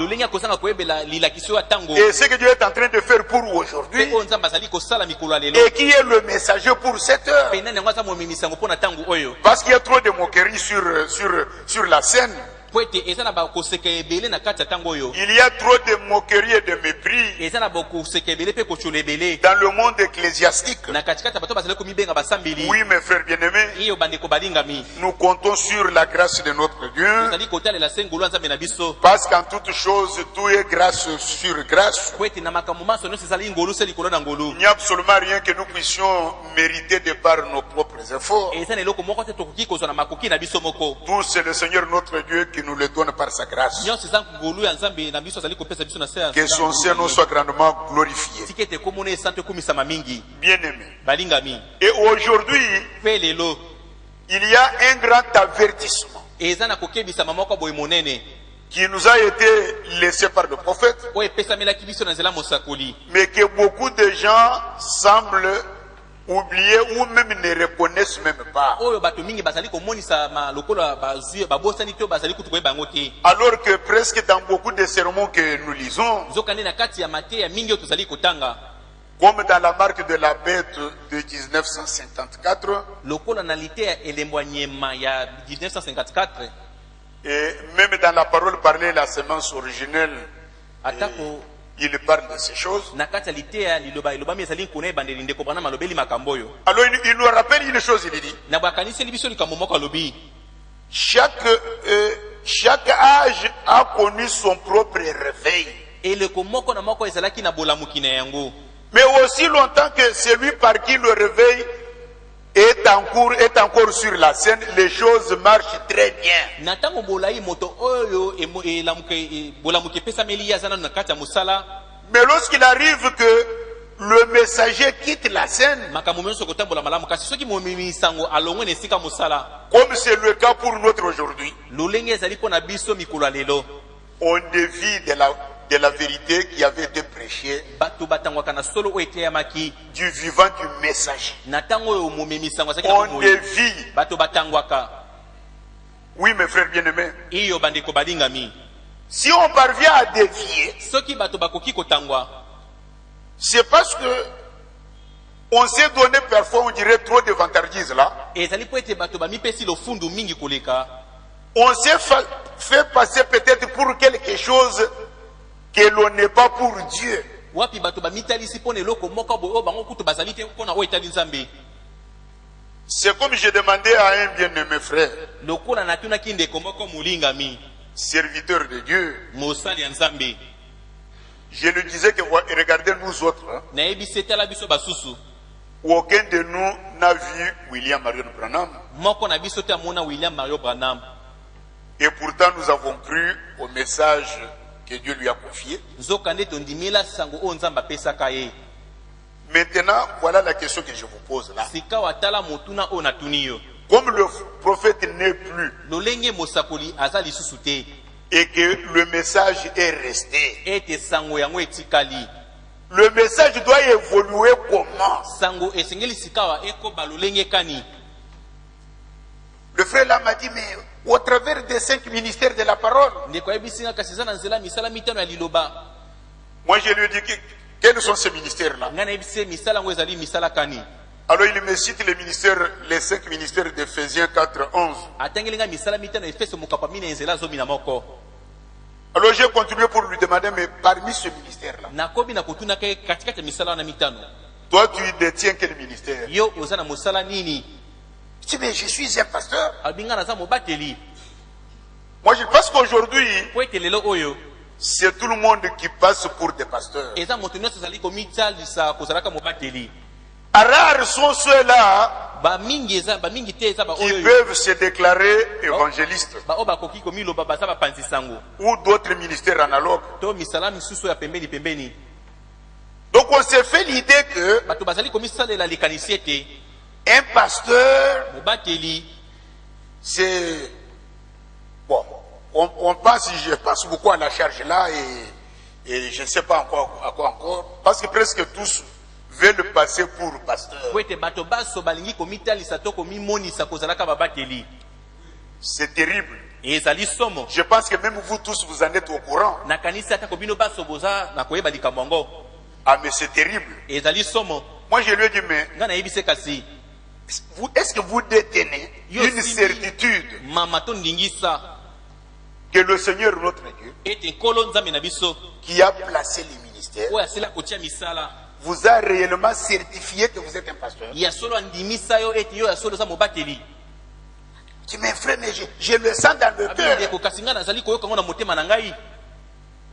Et ce que Dieu est en train de faire pour aujourd'hui, et qui est le messager pour cette heure. Parce qu'il y a trop de moqueries sur la scène. Il y a trop de moqueries et de mépris dans le monde ecclésiastique. Oui, mes frères bien-aimés, nous comptons sur la grâce de notre Dieu. Parce qu'en toute chose, tout est grâce sur grâce. Il n'y a absolument rien que nous puissions mériter de par nos propres efforts. Tout c'est le Seigneur notre Dieu qui nous le donne par sa grâce. Que son Seigneur soit grandement glorifié. Bien-aimé. Et aujourd'hui, il y a un grand avertissement qui nous a été laissé par le prophète, mais que beaucoup de gens semblent oublier ou même ne reconnaissent même pas. Alors que presque dans beaucoup de sermons que nous lisons, comme dans la marque de la bête de 1954, et même dans la parole parlée, la semence originelle, il parle de ces choses. Alors il nous rappelle une chose, il dit, chaque âge a connu son propre réveil. Mais aussi longtemps que celui par qui le réveil est encore sur la scène, les choses marchent très bien. Mais lorsqu'il arrive que le messager quitte la scène, comme c'est le cas pour nous aujourd'hui, on dévie de la vérité qui avait été prêchée, du vivant du messager. On dévie. Oui, mes frères bien-aimés. Si on parvient à dévier, c'est parce que on s'est donné parfois, on dirait, trop de vantardises là. On s'est fait passer peut-être pour quelque chose que l'on n'est pas pour Dieu. C'est comme j'ai demandé à un bien-aimé frère, serviteur de Dieu, je lui disais que regardez nous autres, aucun de nous n'a vu William Marion Branham. Et pourtant nous avons cru au message que Dieu lui a confié. Maintenant, voilà la question que je vous pose là. Comme le prophète n'est plus et que le message est resté, le message doit évoluer comment? Le frère là m'a dit, mais au travers des 5 ministères de la parole. Moi je lui ai dit, quels sont ces ministères-là? Alors il me cite les 5 ministères d'Éphésiens 4:11. Alors j'ai continué pour lui demander, mais parmi ce ministère-là, Toi, tu détiens quel ministère? Yo, ozana musala nini? Tu dis, mais je suis un pasteur. Abinga naza mobateli. Moi, je pense qu'aujourd'hui, Kwete lelo oyo. c'est tout le monde qui passe pour des pasteurs. Eza moto nyonso zali komita lisa kozalaka mobateli. Rares sont ceux-là Ba mingi eza ba mingi te eza ba qui oyo. peuvent se déclarer évangélistes Ba oba koki komilo baba za ba panzi sango. ou d'autres ministères analogues. To misala misusu ya pembeni pembeni. Donc on s'est fait l'idée que Bato bazali komisalela likanisi ete un pasteur, mobateli c'est... Bon, on passe, je passe beaucoup à la charge là et je ne sais pas encore à quoi encore, parce que presque tous veulent passer pour pasteur. kwete bato baso balingi komitalisa to komimonisa kozalaka babateli. C'est terrible. Ezali somo. Je pense que même vous tous, vous en êtes au courant. Na kanisa ata kobino baso boza na koyeba likambo yango. Ah mais c'est terrible. Ezali somo. Moi je lui ai dit, mais Nga na yebise kasi est-ce que vous détenez une certitude mama to ndingisa que le Seigneur notre Dieu, ete nkolo nzambe na biso qui a placé les ministères, oyo asila kotia misala vous a réellement certifié que vous êtes un pasteur? ya solo andimisa yo ete yo ya solo za mobateli. Tu m'es frère, mais je le sens dans le cœur. Abinde ko kasi nga nazali koyoka ngo na motema na ngai.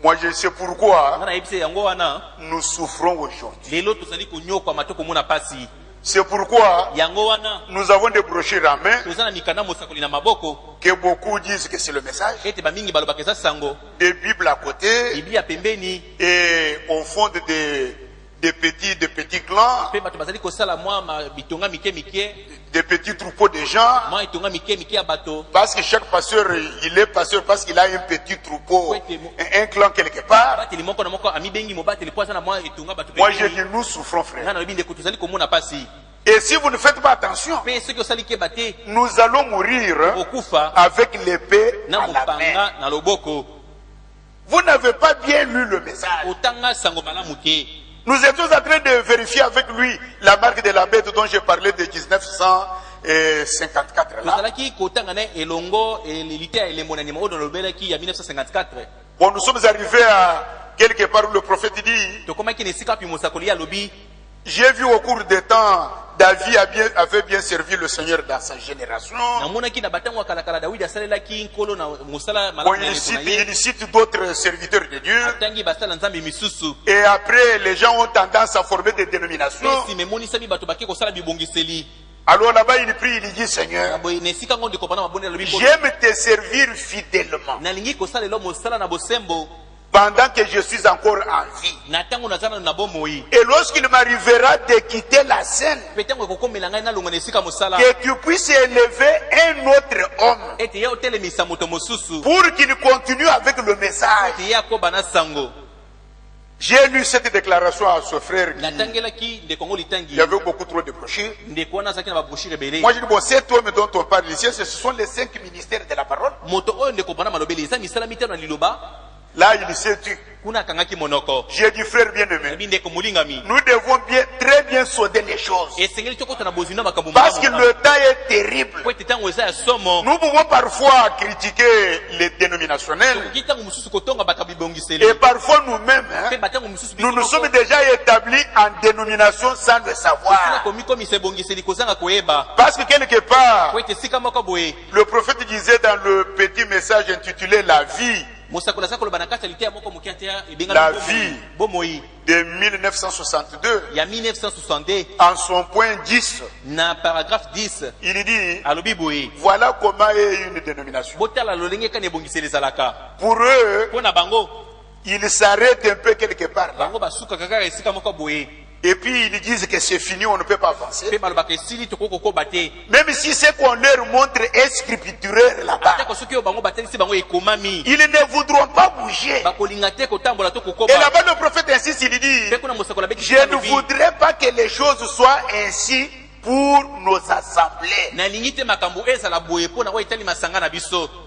Moi je sais pourquoi Nga na yebise yango wana nous souffrons aujourd'hui. lelo tozali konyoka matoko mona pasi. C'est pourquoi Yango wana nous avons des brochures en main tozana mikanda mosakoli na maboko que beaucoup disent que c'est le message, ete bamingi balobaka eza sango des Bibles à côté, biblia pembeni et on fonde des petits clans, pe bato bazali kosala mwa bitonga mike mike des petits troupeaux de gens, mwa etonga mike mike ya bato parce que chaque pasteur, il est pasteur parce qu'il a un petit troupeau, un clan quelque part. bateli moko na moko amibengi mobateli po aza na mwa etonga bato Moi je dis, nous souffrons, frère. nga na lobi ndeko tozali komona pasi Et si vous ne faites pas attention, pe soki osali keba te nous allons mourir okufa avec l'épée na à la main. mopanga na loboko. Vous n'avez pas bien lu le message. Otanga sango malamu te. Nous étions en train de vérifier avec lui la marque de la bête dont j'ai parlé de 1954 là. tozalaki kotanga na elongo elite ya elembo na ndima oyo nalobelaki ya 1954. Bon, nous sommes arrivés à quelque part où le prophète dit, tokomaki na esika pi mosakoli ya lobi j'ai vu au cours des temps, David avait bien servi le Seigneur dans sa génération. namonaki na batango ya kalakala dawidi asalelaki nkolo na mosala Bon, malamu ya il ndeko na ye. cite d'autres serviteurs de Dieu. atangi basala nzambe misusu Et après, les gens ont tendance à former des dénominations. pe nsima emonisami bato bake kosala bibongiseli. Alors là-bas, il prie, il dit, Seigneur, boye na esika ngo ndeko bana mabonde alobi j'aime te servir fidèlement nalingi kosalela mosala na bosembo pendant que je suis encore en vie. na ntango nazala na bomoi Et lorsqu'il m'arrivera de quitter la scène, pe ntango ekokomela ngai nalonga na esika mosala que tu puisses élever un autre homme ete ye otelemisa moto mosusu pour qu'il continue avec le message. ete ye akoba na sango. J'ai lu cette déclaration à ce frère. natangelaki ndeko ngo Il litangi y avait beaucoup trop de brochures. ndeko wana azalaki na babroshire ebele. Moi je dis, bon, cet homme dont on parle ici, ce sont les 5 ministères de la parole. moto oyo ndeko bana malobeli eza misala mitano na liloba Là, il s'est tu. kuna akangaki monoko. J'ai dit, frère bien-aimé, Nabi ndeko molingami nous devons très bien sonner les choses. esengeli tokota na bozina makambo Parce que le temps est terrible. po ete ntango eza ya somo Nous pouvons parfois critiquer les dénominationnels. tokoki ntango mosusu kotonga bato ya bibongiseli Et parfois nous-mêmes, pe batango mosusu nous nous sommes déjà établis en dénomination sans le savoir. komikomisa ebongiseli kozanga koyeba Parce que quelque part, po ete esika moko boye le prophète disait dans le petit message intitulé La vie mosakoli aza koloba na kati ya lite ya moko moke ate La ebengami vie. bomoi de 1962, ya 1962 en son point 10, na paragraphe 10 il dit, alobi boye voilà comment est une dénomination. botala lolenge kani ebongiseli ezalaka Pour eux, mpo na bango ils s'arrêtent un peu quelque part là. bango basukaka kaka esika moko boye Et puis ils disent que c'est fini, on ne peut pas avancer. mpe balobaka esili tokoki kokoba te Même si ce qu'on leur montre est scripturaire là-bas, atako soki oyo bango batelisi bango ekomami ils ne voudront pas bouger. bakolinga te kotambola to Et kokoba là-bas, le prophète insiste, il dit, mpe kuna mosakoli abeki je ne voudrais pas que les choses soient ainsi pour nos assemblées.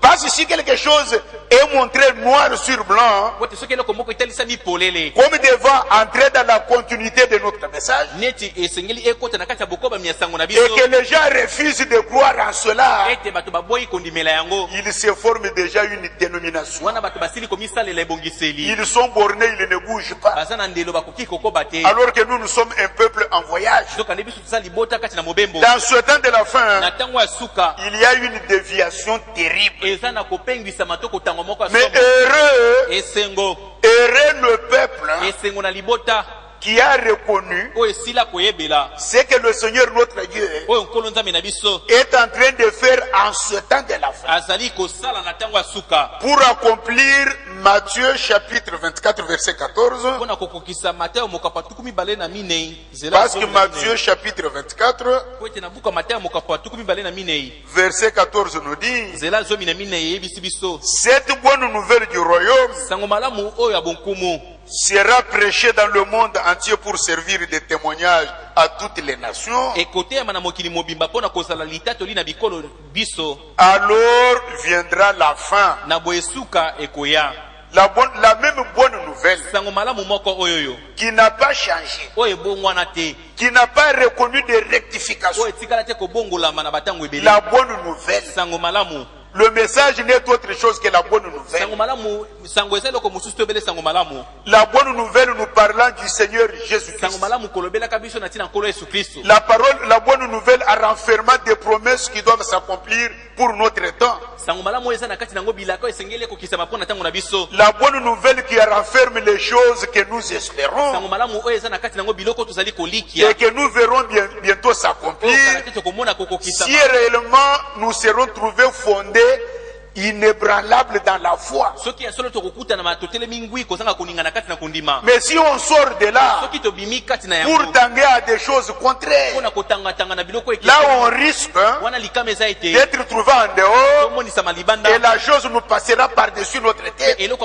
Parce que si quelque chose est montré noir sur blanc, comme devant entrer dans la continuité de notre message, et que les gens refusent de croire en cela, ils se forment déjà une dénomination. Ils sont bornés, ils ne bougent pas. Alors que nous sommes un peuple en voyage. Dans ce temps de la fin, il y a une déviation terrible. Mais heureux le peuple qui a reconnu ce que le Seigneur notre Dieu est en train de faire en ce temps de la fin pour accomplir Matthieu chapitre 24 verset 14. Parce que Matthieu chapitre 24 verset 14 nous dit: cette bonne nouvelle du royaume sera prêchée dans le monde entier pour servir de témoignage à toutes les nations. Alors viendra la fin. La même bonne nouvelle qui n'a pas changé, qui n'a pas reconnu de rectification. La bonne nouvelle, le message n'est autre chose que la bonne nouvelle. La bonne nouvelle nous parlant du Seigneur Jésus-Christ. La bonne nouvelle a renfermé des promesses qui doivent s'accomplir pour notre temps. La bonne nouvelle qui renferme les choses que nous espérons et que nous verrons bientôt s'accomplir si réellement nous serons trouvés fondés, inébranlables dans la foi. Mais si on sort de là pour tanguer à des choses contraires, là on risque d'être trouvé en dehors et la chose nous passera par-dessus notre tête. Donc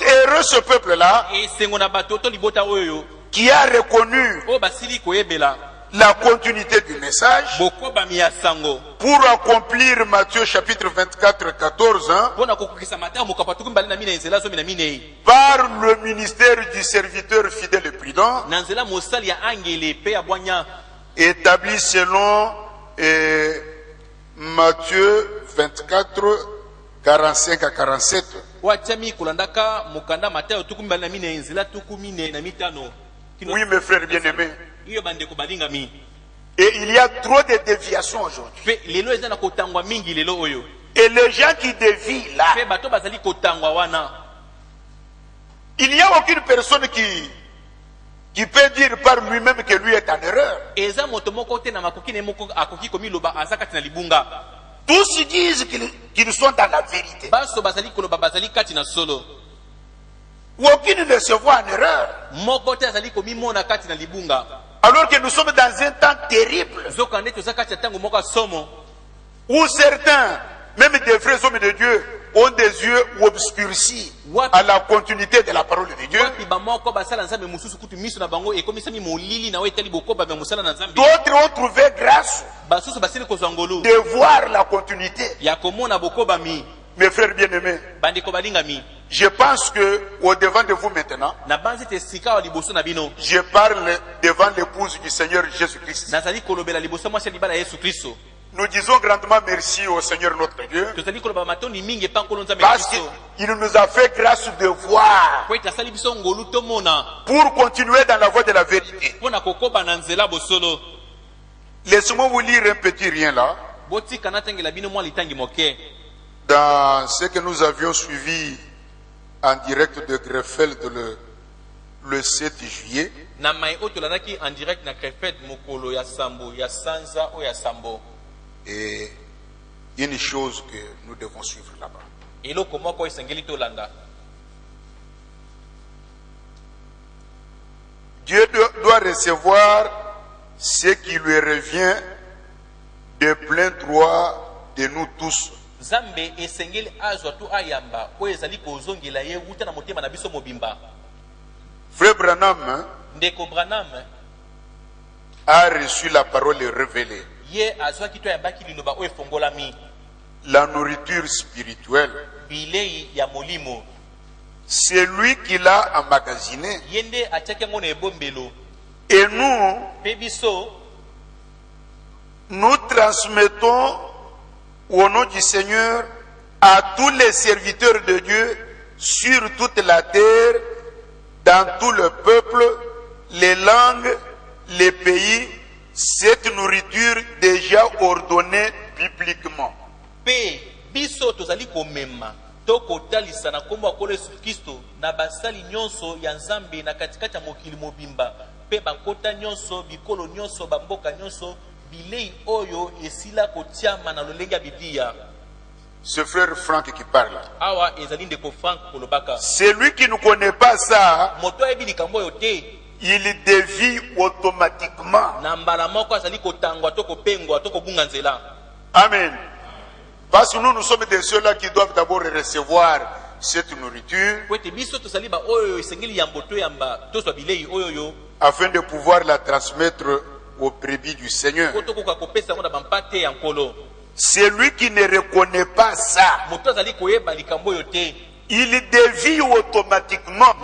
heureux ce peuple-là qui a reconnu la continuité du message pour accomplir Matthieu chapitre 24 14 par le ministère du serviteur fidèle et prudent établi selon Matthieu 24 45 à 47. Oui, mes frères bien-aimés. Et il y a trop de déviations aujourd'hui. Et les gens qui dévient là, il n'y a aucune personne qui peut dire par lui-même que lui est en erreur. Tous disent qu'ils sont dans la vérité. Aucune ne se voit en erreur. Alors que nous sommes dans un temps terrible où certains, même des vrais hommes de Dieu, ont des yeux obscurcis à la continuité de la parole de Dieu. D'autres ont trouvé grâce de voir la continuité. Mes frères bien-aimés, je pense que au devant de vous maintenant, je parle devant l'épouse du Seigneur Jésus-Christ. Nous disons grandement merci au Seigneur notre Dieu parce qu'il nous a fait grâce de voir pour continuer dans la voie de la vérité. Laissez-moi vous lire un petit rien là. Dans ce que nous avions suivi en direct de Greffel le 7 juillet, et une chose que nous devons suivre là-bas. Dieu doit recevoir ce qui lui revient de plein droit de nous tous. Frère Branham a reçu la parole révélée. La nourriture spirituelle, c'est lui qui l'a emmagasiné. Et nous transmettons au nom du Seigneur à tous les serviteurs de Dieu sur toute la terre, dans tout le peuple, les langues, les pays, cette nourriture déjà ordonnée bibliquement. Biso tozali komema tokotalisa na kombo akolo Yesu Kristo na basali nyonso ya Nzambe na katikati ya mokili mobimba pe bakota nyonso bikolo nyonso bamboka nyonso bilei oyo esila kotiama na lolenge ya Biblia. Ce frère Franck qui parle. Awa ezali ndeko Franck kolobaka. Celui qui ne connaît pas ça, moto ayebi likambo yo te, il dévie automatiquement. Na mbala moko azali kotangwa to kopengwa to kobunga nzela. Amen. Parce que nous sommes de ceux-là qui doivent d'abord recevoir cette nourriture afin de pouvoir la transmettre aux brebis du Seigneur. Celui qui ne reconnaît pas ça, il dévie automatiquement.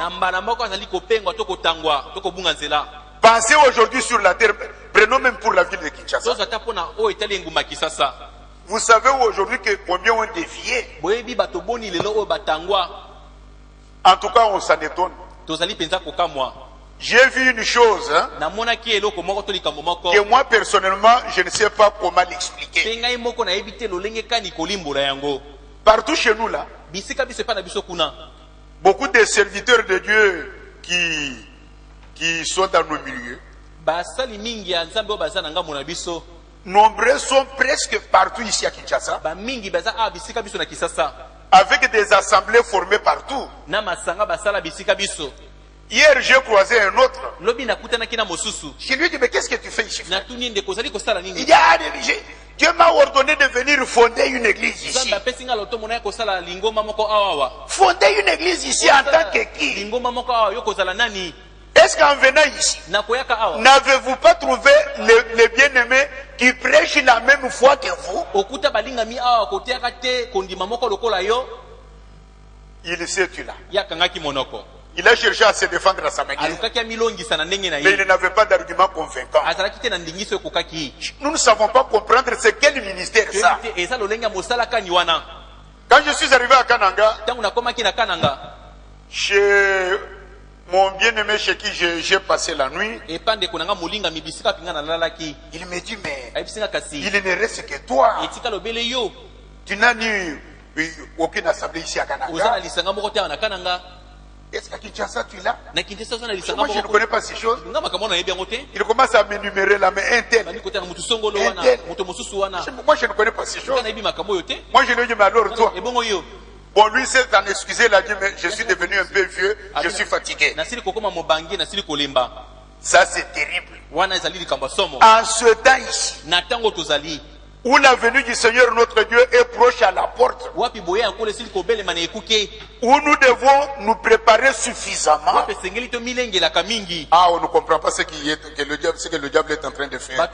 Pensez aujourd'hui sur la terre, prenons même pour la ville de Kinshasa. Vous savez aujourd'hui que combien ont dévié. En tout cas, on s'en étonne. J'ai vu une chose que moi personnellement, je ne sais pas comment l'expliquer. Partout chez nous là, beaucoup de serviteurs de Dieu qui sont dans nos milieux, nombreux sont presque partout ici à Kinshasa, avec des assemblées formées partout. Hier, j'ai croisé un autre. Je lui ai dit, mais qu'est-ce que tu fais ici? Il dit, Dieu m'a ordonné de venir fonder une église ici. Fonder une église ici en tant que qui? Est-ce qu'en venant ici, n'avez-vous pas trouvé les bien-aimés qui prêchent la même foi que vous? Il sait tu là. Il a cherché à se défendre à sa manière, mais il n'avait pas d'argument convaincant. Nous ne savons pas comprendre c'est quel ministère ça. Quand je suis arrivé à Kananga, chez mon bien-aimé chez qui j'ai passé la nuit, il me dit, mais il ne reste que toi. Tu n'as ni aucune assemblée ici à Kananga. Est-ce qu'à Kinshasa tu l'as? Moi je ne connais pas ces choses. Il commence à m'énumérer la main un tel. Moi je ne connais pas ces choses. Moi je lui ai dit, mais alors toi? Bon, lui s'est en excusé, il a dit, mais je suis devenu un peu vieux, je suis fatigué. Ça c'est terrible. En ce temps ici, où la venue du Seigneur notre Dieu est proche à la porte, où nous devons nous préparer suffisamment. Ah, on ne comprend pas ce que le diable est en train de faire.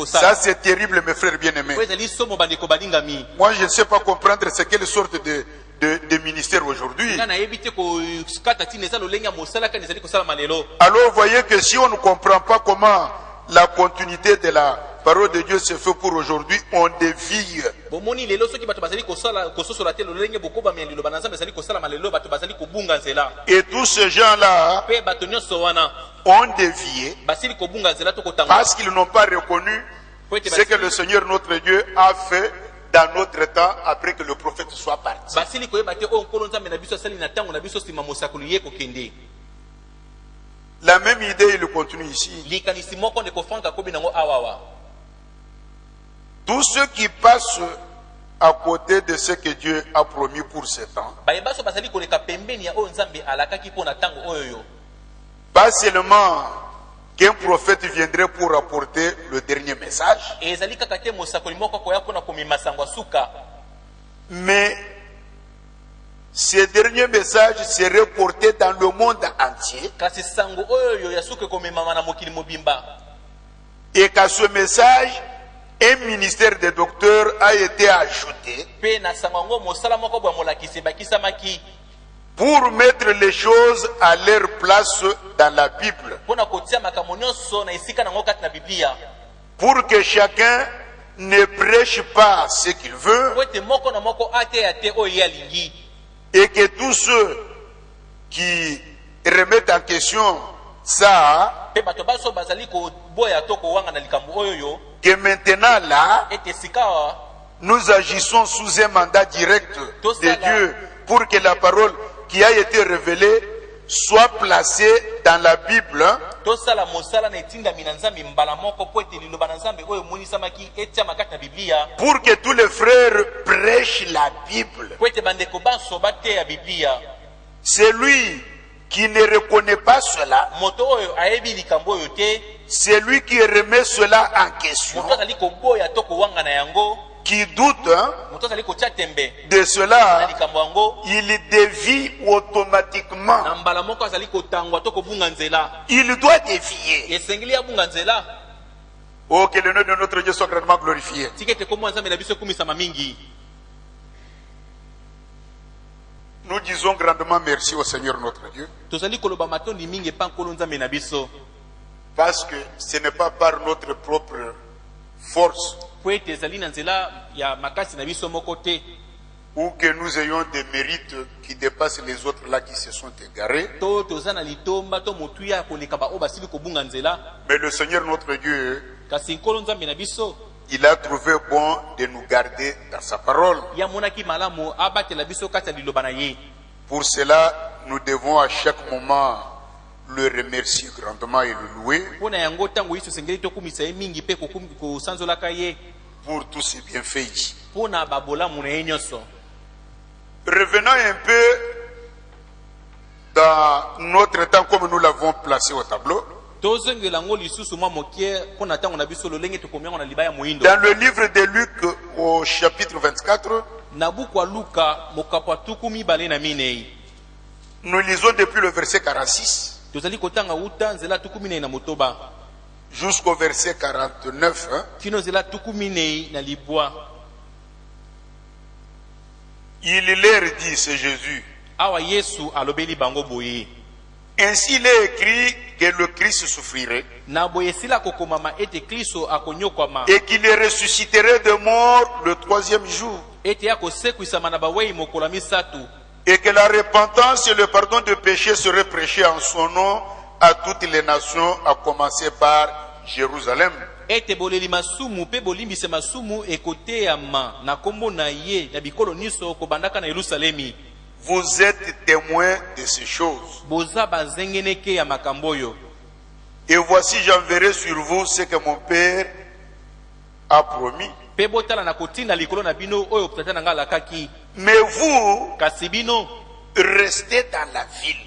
Ça c'est terrible, mes frères bien-aimés. Moi je ne sais pas comprendre c'est quelle sorte de ministère aujourd'hui. Alors vous voyez que si on ne comprend pas comment la continuité de la parole de Dieu se fait pour aujourd'hui, on dévie. Et tous ces gens-là ont dévié parce qu'ils n'ont pas reconnu ce que le Seigneur notre Dieu a fait dans notre temps après que le prophète soit parti. La même idée, il continue ici. Tous ceux qui passent à côté de ce que Dieu a promis pour ce temps, pas seulement qu'un prophète viendrait pour apporter le dernier message, mais ce dernier message serait porté dans le monde entier. Et qu'à ce message, un ministère de docteurs a été ajouté pour mettre les choses à leur place dans la Bible. Pour que chacun ne prêche pas ce qu'il veut et que tous ceux qui remettent en question ça, que maintenant là, nous agissons sous un mandat direct de Dieu pour que la parole qui a été révélée soit placée dans la Bible. Pour que tous les frères prêchent la Bible. Celui qui ne reconnaît pas cela, celui qui remet cela en question, qui doute de cela, il dévie automatiquement. Il doit dévier. Oh, que le nom de notre Dieu soit grandement glorifié. Nous disons grandement merci au Seigneur notre Dieu. Parce que ce n'est pas par notre propre force ou que nous ayons des mérites qui dépassent les autres là qui se sont égarés. Mais le Seigneur notre Dieu, il a trouvé bon de nous garder dans sa parole. Pour cela, nous devons à chaque moment le remercier grandement et le louer pour tous ses bienfaits. Revenons un peu dans notre temps comme nous l'avons placé au tableau. Dans le livre de Luc au chapitre 24, nous lisons depuis le verset 46 jusqu'au verset 49. Il leur dit, c'est Jésus, ainsi il est écrit que le Christ souffrirait et qu'il ressusciterait de mort le troisième jour, et que la repentance et le pardon de péché seraient prêchés en son nom à toutes les nations, à commencer par Jérusalem. Vous êtes témoins de ces choses. Et voici, j'enverrai sur vous ce que mon Père a promis. Mais vous, restez dans la ville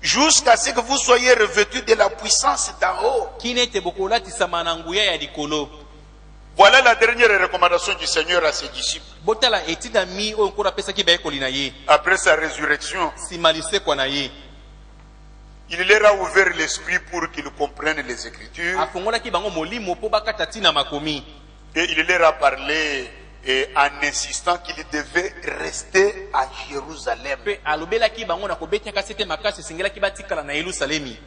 jusqu'à ce que vous soyez revêtus de la puissance d'en haut. Voilà la dernière recommandation du Seigneur à ses disciples. Après sa résurrection, il leur a ouvert l'esprit pour qu'ils comprennent les Écritures. Et il leur a parlé en insistant qu'il devait rester à Jérusalem.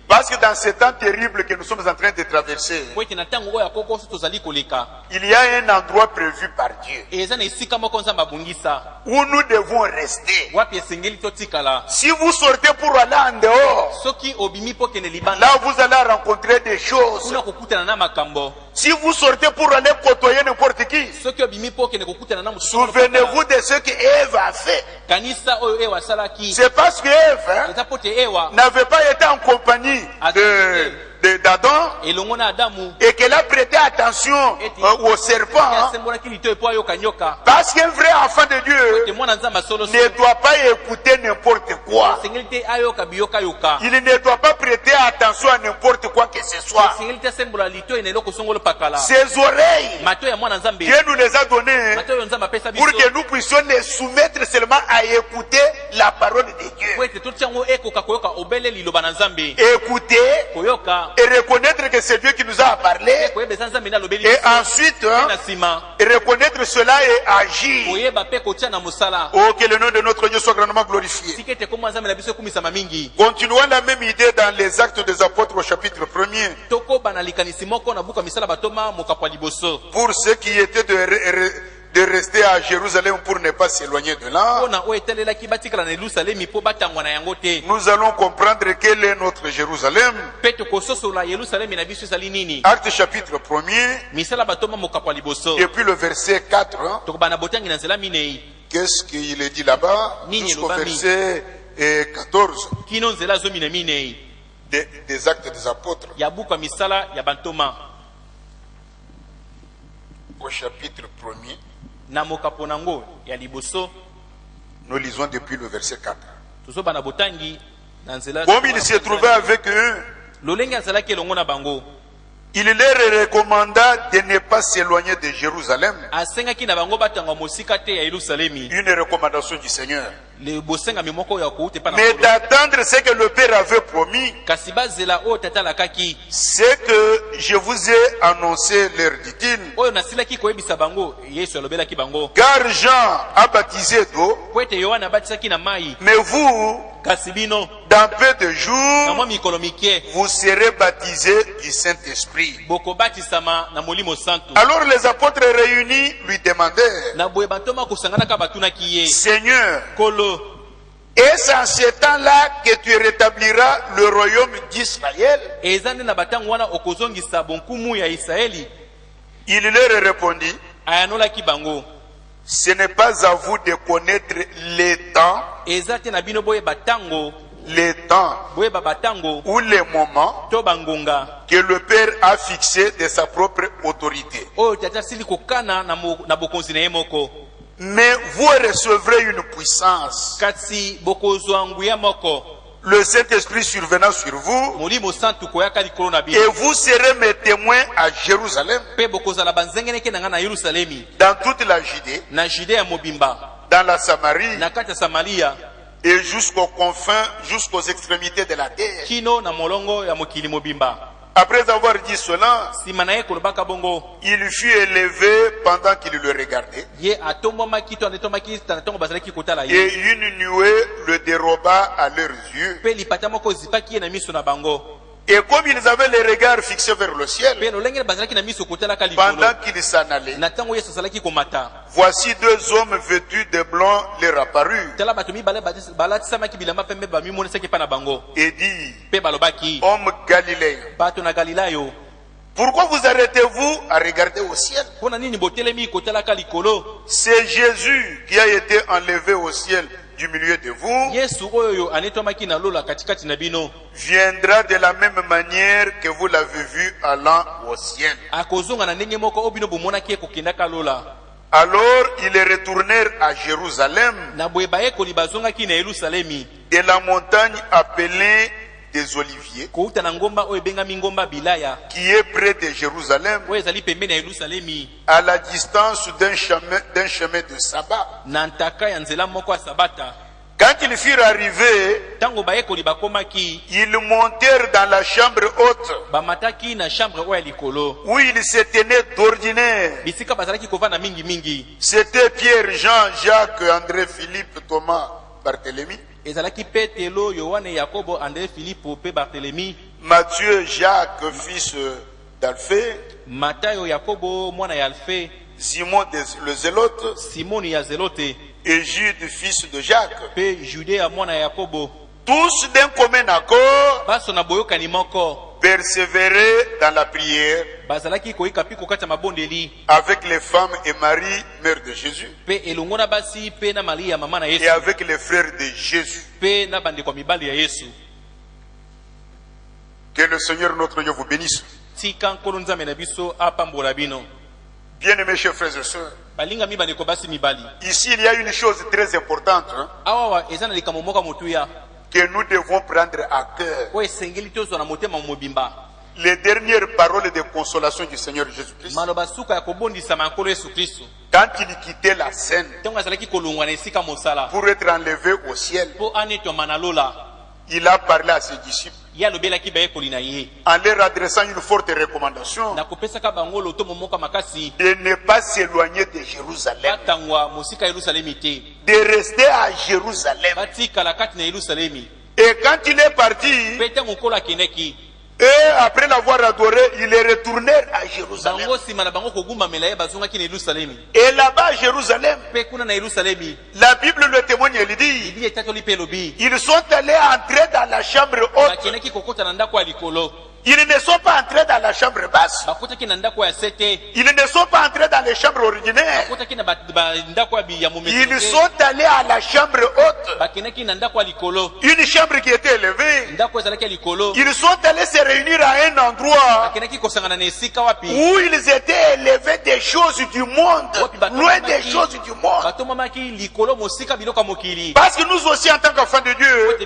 Parce que dans ce temps terrible que nous sommes en train de traverser, il y a un endroit prévu par Dieu où nous devons rester. Si vous sortez pour aller en dehors, là vous allez rencontrer des choses. Si vous sortez pour aller côtoyer n'importe qui, souvenez-vous de ce que Ève a fait. C'est parce que Ève n'avait pas été en compagnie d'Adam et qu'elle a prêté attention au serpent, parce qu'un vrai enfant de Dieu ne doit pas écouter n'importe quoi. Il ne doit pas prêter attention à n'importe quoi que ce soit. Ses oreilles, Dieu nous les a données pour que nous puissions les soumettre seulement à écouter la parole de Dieu. Écouter et reconnaître que c'est Dieu qui nous a parlé, et ensuite reconnaître cela et agir. Oh, que le nom de notre Dieu soit grandement glorifié. Continuons la même idée dans les Actes des Apôtres au chapitre 1er. Pour ceux qui étaient de rester à Jérusalem pour ne pas s'éloigner de là, nous allons comprendre quel est notre Jérusalem. Acte chapitre 1er, et puis le verset 4. Qu'est-ce qu'il est dit là-bas? Jusqu'au verset 14 des Actes des Apôtres. Au chapitre 1er, nous lisons depuis le verset 4. Comme il se trouvait avec eux, il leur recommanda de ne pas s'éloigner de Jérusalem. Une recommandation du Seigneur. Mais d'attendre ce que le Père avait promis. C'est que je vous ai annoncé, leur dit-il. Car Jean a baptisé d'eau, mais vous, dans peu de jours, vous serez baptisés du Saint-Esprit. Alors les apôtres réunis lui demandèrent, Seigneur, est-ce en ce temps-là que tu rétabliras le royaume d'Israël? Il leur répondit, ce n'est pas à vous de connaître les temps ou les moments que le Père a fixé de sa propre autorité. Mais vous recevrez une puissance, le Saint-Esprit survenant sur vous, et vous serez mes témoins à Jérusalem, dans toute la Judée, dans la Samarie, et jusqu'aux confins, jusqu'aux extrémités de la terre. Après avoir dit cela, il fut élevé pendant qu'il le regardait, et une nuée le déroba à leurs yeux. Et comme ils avaient les regards fixés vers le ciel, pendant qu'ils s'en allaient, voici deux hommes vêtus de blanc leur apparurent et dit, hommes galiléens, pourquoi vous arrêtez-vous à regarder au ciel? C'est Jésus qui a été enlevé au ciel du milieu de vous, viendra de la même manière que vous l'avez vu allant au ciel. Alors ils retournèrent à Jérusalem, de la montagne appelée des Oliviers, qui est près de Jérusalem, à la distance d'un chemin de sabbat. Quand ils furent arrivés, ils montèrent dans la chambre haute, où ils se tenaient d'ordinaire. C'était Pierre, Jean, Jacques, André, Philippe, Thomas, Barthélemy, Matthieu, Jacques, fils d'Alphée, Simon le Zélote, et Jude, fils de Jacques. Tous d'un commun accord persévéraient dans la prière avec les femmes et Marie, mère de Jésus, et avec les frères de Jésus. Que le Seigneur notre Dieu vous bénisse. Bien-aimés chers frères et sœurs, ici il y a une chose très importante que nous devons prendre à cœur. Les dernières paroles de consolation du Seigneur Jésus-Christ. Quand il quittait la scène pour être enlevé au ciel, il a parlé à ses disciples en leur adressant une forte recommandation de ne pas s'éloigner de Jérusalem, de rester à Jérusalem. Et quand il est parti, et après l'avoir adoré, il est retourné à Jérusalem. Et là-bas à Jérusalem, la Bible le témoigne, elle dit, ils sont allés entrer dans la chambre haute. Ils ne sont pas entrés dans la chambre basse. Ils ne sont pas entrés dans les chambres ordinaires. Ils sont allés à la chambre haute. Une chambre qui était élevée. Ils sont allés se réunir à un endroit où ils étaient élevés des choses du monde, loin des choses du monde. Parce que nous aussi, en tant qu'enfants de Dieu,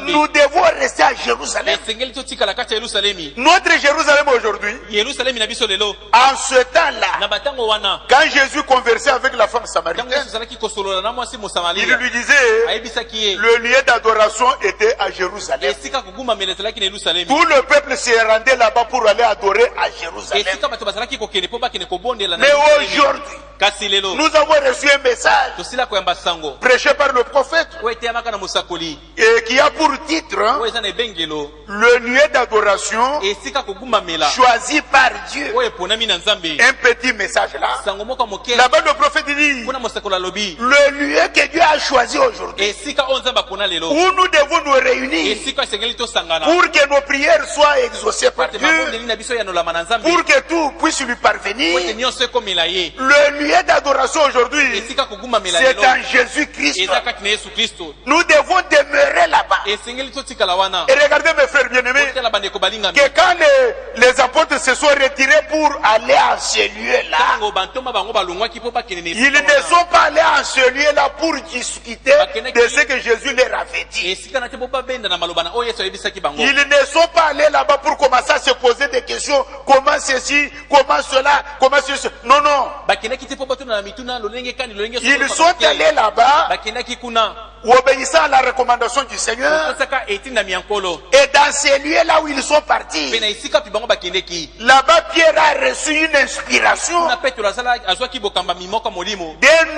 nous devons rester à Jérusalem. Notre Jérusalem aujourd'hui, en ce temps-là, quand Jésus conversait avec la femme samaritaine, il lui disait, le lieu d'adoration était à Jérusalem. Tout le peuple se rendait là-bas pour aller adorer à Jérusalem. Mais aujourd'hui, nous avons reçu un message prêché par le prophète et qui a pour titre le lieu d'adoration choisi par Dieu. Un petit message là. Là-bas le prophète dit, le lieu que Dieu a choisi aujourd'hui, où nous devons nous réunir pour que nos prières soient exaucées par Dieu, pour que tout puisse lui parvenir. Le lieu d'adoration aujourd'hui, c'est en Jésus-Christ. Nous devons demeurer là-bas. Et regardez mes frères bien-aimés, que quand les apôtres se sont retirés pour aller à ce lieu-là, ils ne sont pas allés à ce lieu-là pour discuter de ce que Jésus leur avait dit. Ils ne sont pas allés là-bas pour commencer à se poser des questions. Comment ceci, comment cela, comment ceci. Non, non. Ils sont allés là-bas obéissant à la recommandation du Seigneur. Et dans ces lieux-là où ils sont partis, là-bas Pierre a reçu une inspiration d'un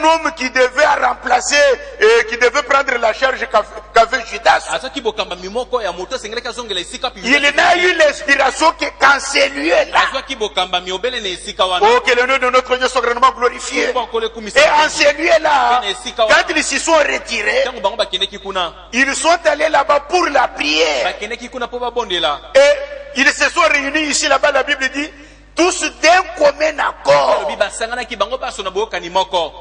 homme qui devait remplacer et qui devait prendre la charge qu'avait Judas. Il n'a eu l'inspiration que dans ces lieux-là. Oh, que le nom de notre Dieu soit grandement glorifié. Et en ces lieux-là, quand ils s'y sont retirés, ils sont allés là-bas pour la prière. Et ils se sont réunis ici, là-bas, la Bible dit, tous d'un commun accord.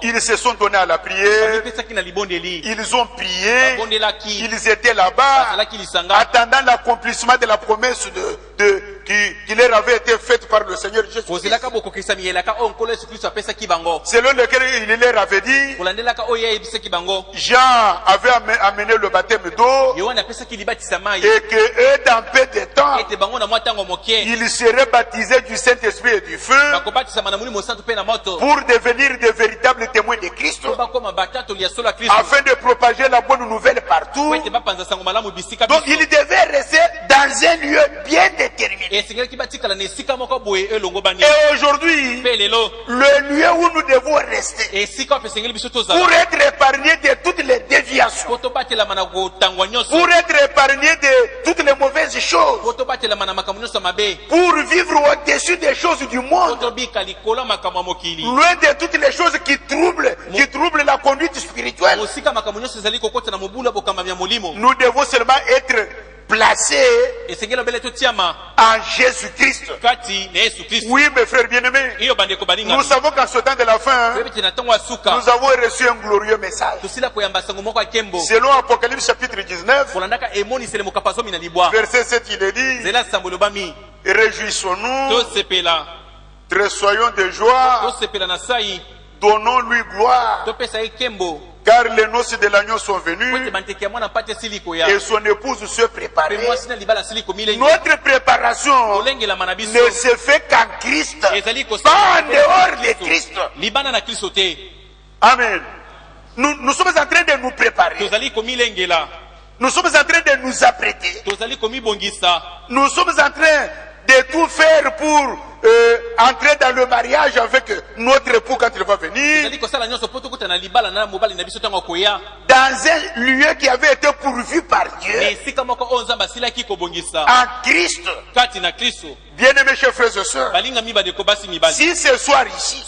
Ils se sont donnés à la prière. Ils ont prié. Ils étaient là-bas, attendant l'accomplissement de la promesse qui leur avait été faite par le Seigneur Jésus. Selon lequel il leur avait dit, Jean avait amené le baptême d'eau et que eux, dans peu de temps, ils seraient baptisés du Saint-Esprit et du feu pour devenir de véritables témoins de Christ, afin de propager la bonne nouvelle partout. Donc ils devaient rester dans un lieu bien déterminé. Et aujourd'hui, le lieu où nous devons rester pour être épargnés de toutes les déviations, pour être épargnés de toutes les mauvaises choses, pour vivre au-dessus des choses du monde, loin de toutes les choses qui troublent la conduite spirituelle. Nous devons seulement être placé en Jésus-Christ. Oui, mes frères bien-aimés, nous savons qu'en ce temps de la fin, nous avons reçu un glorieux message. Selon Apocalypse chapitre 19, verset 7, il est dit: réjouissons-nous, soyons de joie, donnons-lui gloire, car les noces de l'agneau sont venues et son épouse se préparait. Notre préparation ne se fait qu'en Christ, pas en dehors de Christ. Amen. Nous sommes en train de nous préparer. Nous sommes en train de nous apprêter. Nous sommes en train de tout faire pour entrer dans le mariage avec notre époux quand il va venir, dans un lieu qui avait été pourvu par Dieu, en Christ. Bien-aimés chers frères et sœurs, si ce soir ici,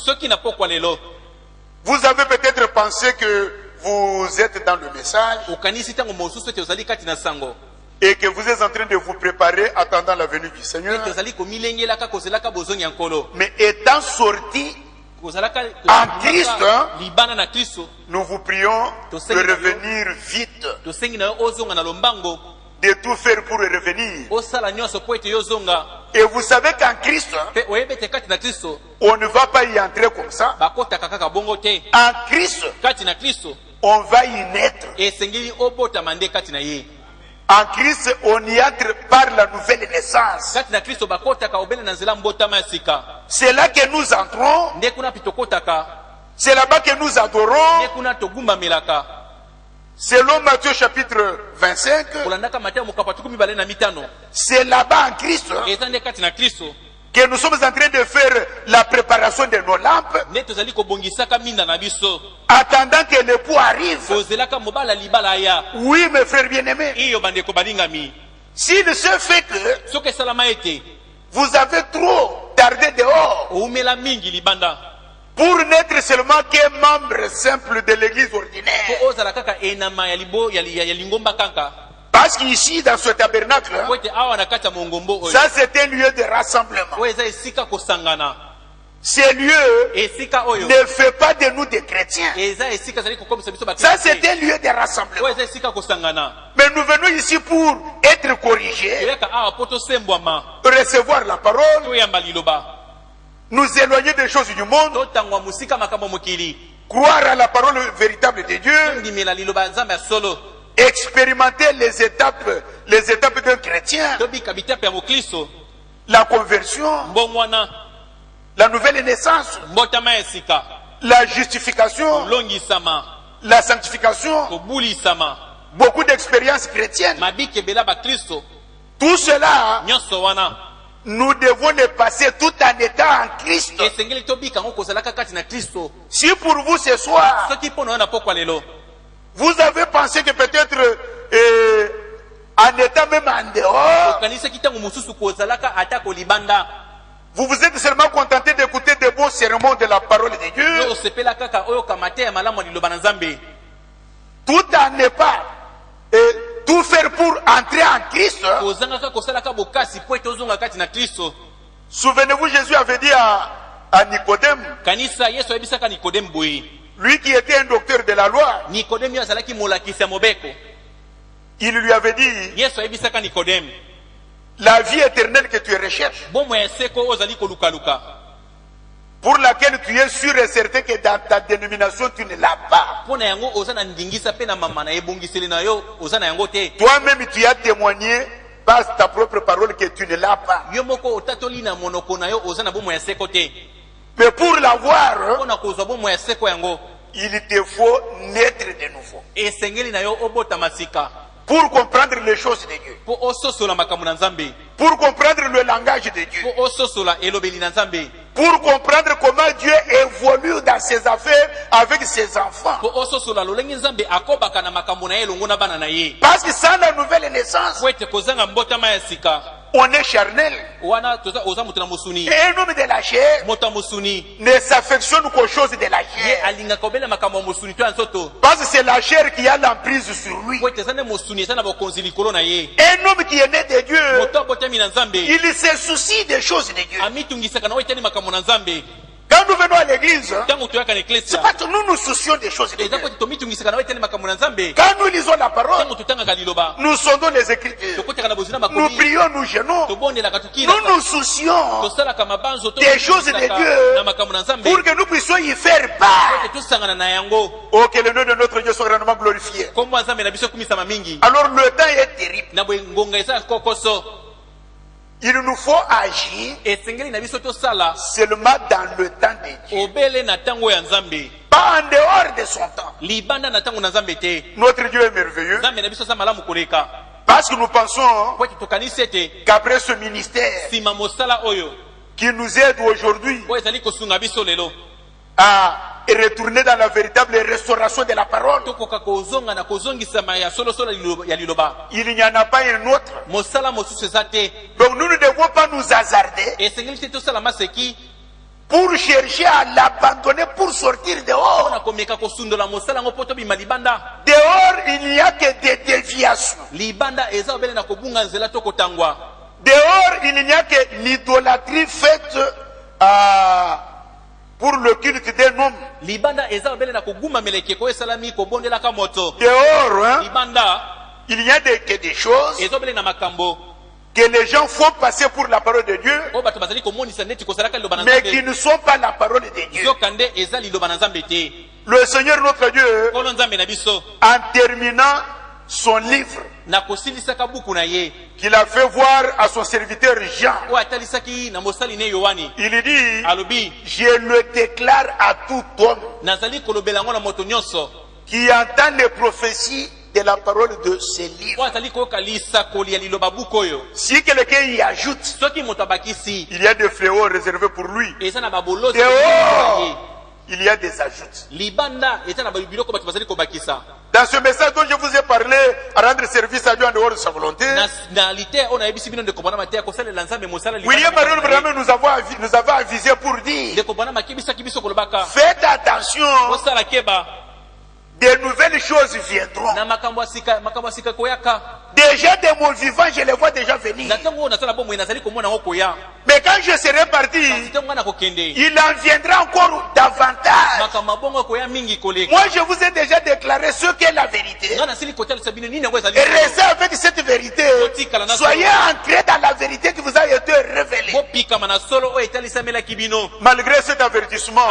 vous avez peut-être pensé que vous êtes dans le message et que vous êtes en train de vous préparer attendant la venue du Seigneur, mais étant sortis en Christ, nous vous prions de revenir vite, de tout faire pour revenir. Et vous savez qu'en Christ, on ne va pas y entrer comme ça. En Christ, on va y naître. En Christ, on y entre par la nouvelle naissance. C'est là que nous entrons. C'est là-bas que nous adorons. Selon Matthieu chapitre 25, c'est là-bas en Christ que nous sommes en train de faire la préparation de nos lampes, attendant que l'époux arrive. Oui, mes frères bien-aimés, s'il se fait que vous avez trop tardé dehors pour n'être seulement qu'un membre simple de l'église ordinaire, parce qu'ici, dans ce tabernacle, ça c'est un lieu de rassemblement. Ce lieu ne fait pas de nous des chrétiens. Ça c'est un lieu de rassemblement. Mais nous venons ici pour être corrigés, recevoir la parole, nous éloigner des choses du monde, croire à la parole véritable de Dieu, expérimenter les étapes d'un chrétien, la conversion, la nouvelle naissance, la justification, la sanctification, beaucoup d'expériences chrétiennes. Tout cela, nous devons les passer tout en étant en Christ. Si pour vous ce soir, vous avez pensé que peut-être en étant même en dehors, vous vous êtes seulement contenté d'écouter des bons sermons de la parole de Dieu, tout en n'est pas tout faire pour entrer en Christ. Souvenez-vous, Jésus avait dit à Nicodème, lui qui était un docteur de la loi, il lui avait dit, la vie éternelle que tu recherches, pour laquelle tu es sûr et certain que dans ta dénomination tu ne l'as pas. Toi-même tu as témoigné par ta propre parole que tu ne l'as pas. Mais pour l'avoir, il te faut naître de nouveau. Pour comprendre les choses de Dieu, pour comprendre le langage de Dieu, pour comprendre comment Dieu évolue dans ses affaires avec ses enfants. Parce que sans la nouvelle naissance, on est charnel. Et un homme de la chair ne s'affectionne qu'aux choses de la chair. Parce que c'est la chair qui a l'emprise sur lui. Un homme qui est né de Dieu, il se soucie des choses de Dieu. Quand nous venons à l'église, c'est pas que nous nous soucions des choses de Dieu. Quand nous lisons la parole, nous sondons les Écritures, nous prions, nous gênons, nous nous soucions des choses de Dieu pour que nous puissions y faire part. Oh, que le nom de notre Dieu soit grandement glorifié. Alors le temps est terrible. Il nous faut agir seulement dans le temps de Dieu, pas en dehors de son temps. Notre Dieu est merveilleux parce que nous pensons qu'après ce ministère qui nous aide aujourd'hui à retourner dans la véritable restauration de la parole, il n'y en a pas un autre. Donc nous ne devons pas nous hasarder pour chercher à l'abandonner pour sortir dehors. Dehors, il n'y a que des déviations. Dehors, il n'y a que l'idolâtrie faite pour le culte d'un homme. Dehors, hein, il y a que des choses que les gens font passer pour la parole de Dieu, mais qui ne sont pas la parole de Dieu. Le Seigneur notre Dieu, en terminant son livre qu'il a fait voir à son serviteur Jean, il dit: je le déclare à tout homme qui entend les prophéties de la parole de ce livre. Si quelqu'un y ajoute, il y a des fléaux réservés pour lui. Dehors, il y a des ajoutes. Dans ce message dont je vous ai parlé, à rendre service à Dieu en dehors de sa volonté, William Marion Branham nous avait avisé pour dire: faites attention, de nouvelles choses viendront. Déjà des mots vivants, je les vois déjà venir. Mais quand je serai parti, il en viendra encore davantage. Moi, je vous ai déjà déclaré ce qu'est la vérité. Et restez avec cette vérité. Soyez entrés dans la vérité qui vous a été révélée. Malgré cet avertissement,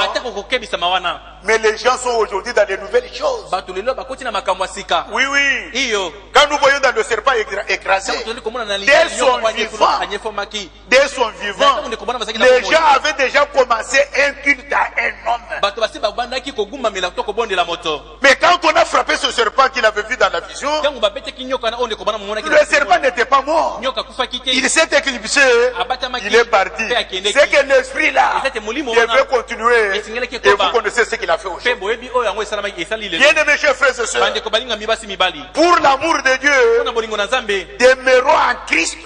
mais les gens sont aujourd'hui dans les nouvelles choses. Oui, oui. Quand nous voyons dans le serpent écrasé, dès son vivant, les gens avaient déjà commencé un culte à un homme. Mais quand on a frappé ce serpent qu'il avait vu dans la vision, le serpent n'était pas mort. Il s'est éclipsé, il est parti. C'est que l'esprit là devait continuer. Et vous connaissez ce qu'il a fait aujourd'hui. Bien-aimés chers frères et sœurs, pour l'amour de Dieu, demeurons en Christ.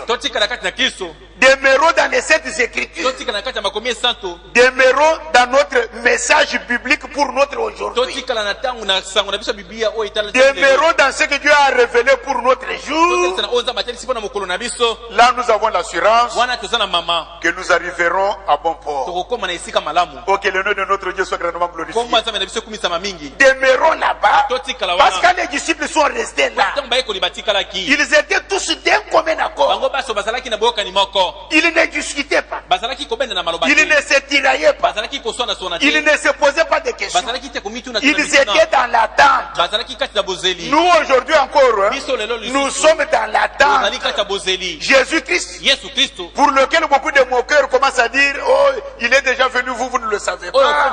Demeurons dans les Saintes Écritures. Demeurons dans notre message biblique pour notre aujourd'hui. Demeurons dans ce que Dieu a révélé pour notre jour. Là, nous avons l'assurance que nous arriverons à bon port. Oh, que le nom de notre Dieu soit grandement glorifié. Demeurons là-bas, parce que les disciples sont restés là. Ils étaient tous d'un commun accord. Ils ne discutaient pas. Ils ne se tiraillaient pas. Ils ne se posaient pas de questions. Ils étaient dans l'attente. Nous aujourd'hui encore, hein, nous sommes dans l'attente. Jésus-Christ, pour lequel beaucoup de moqueurs commencent à dire: oh, il est déjà venu, vous ne le savez pas.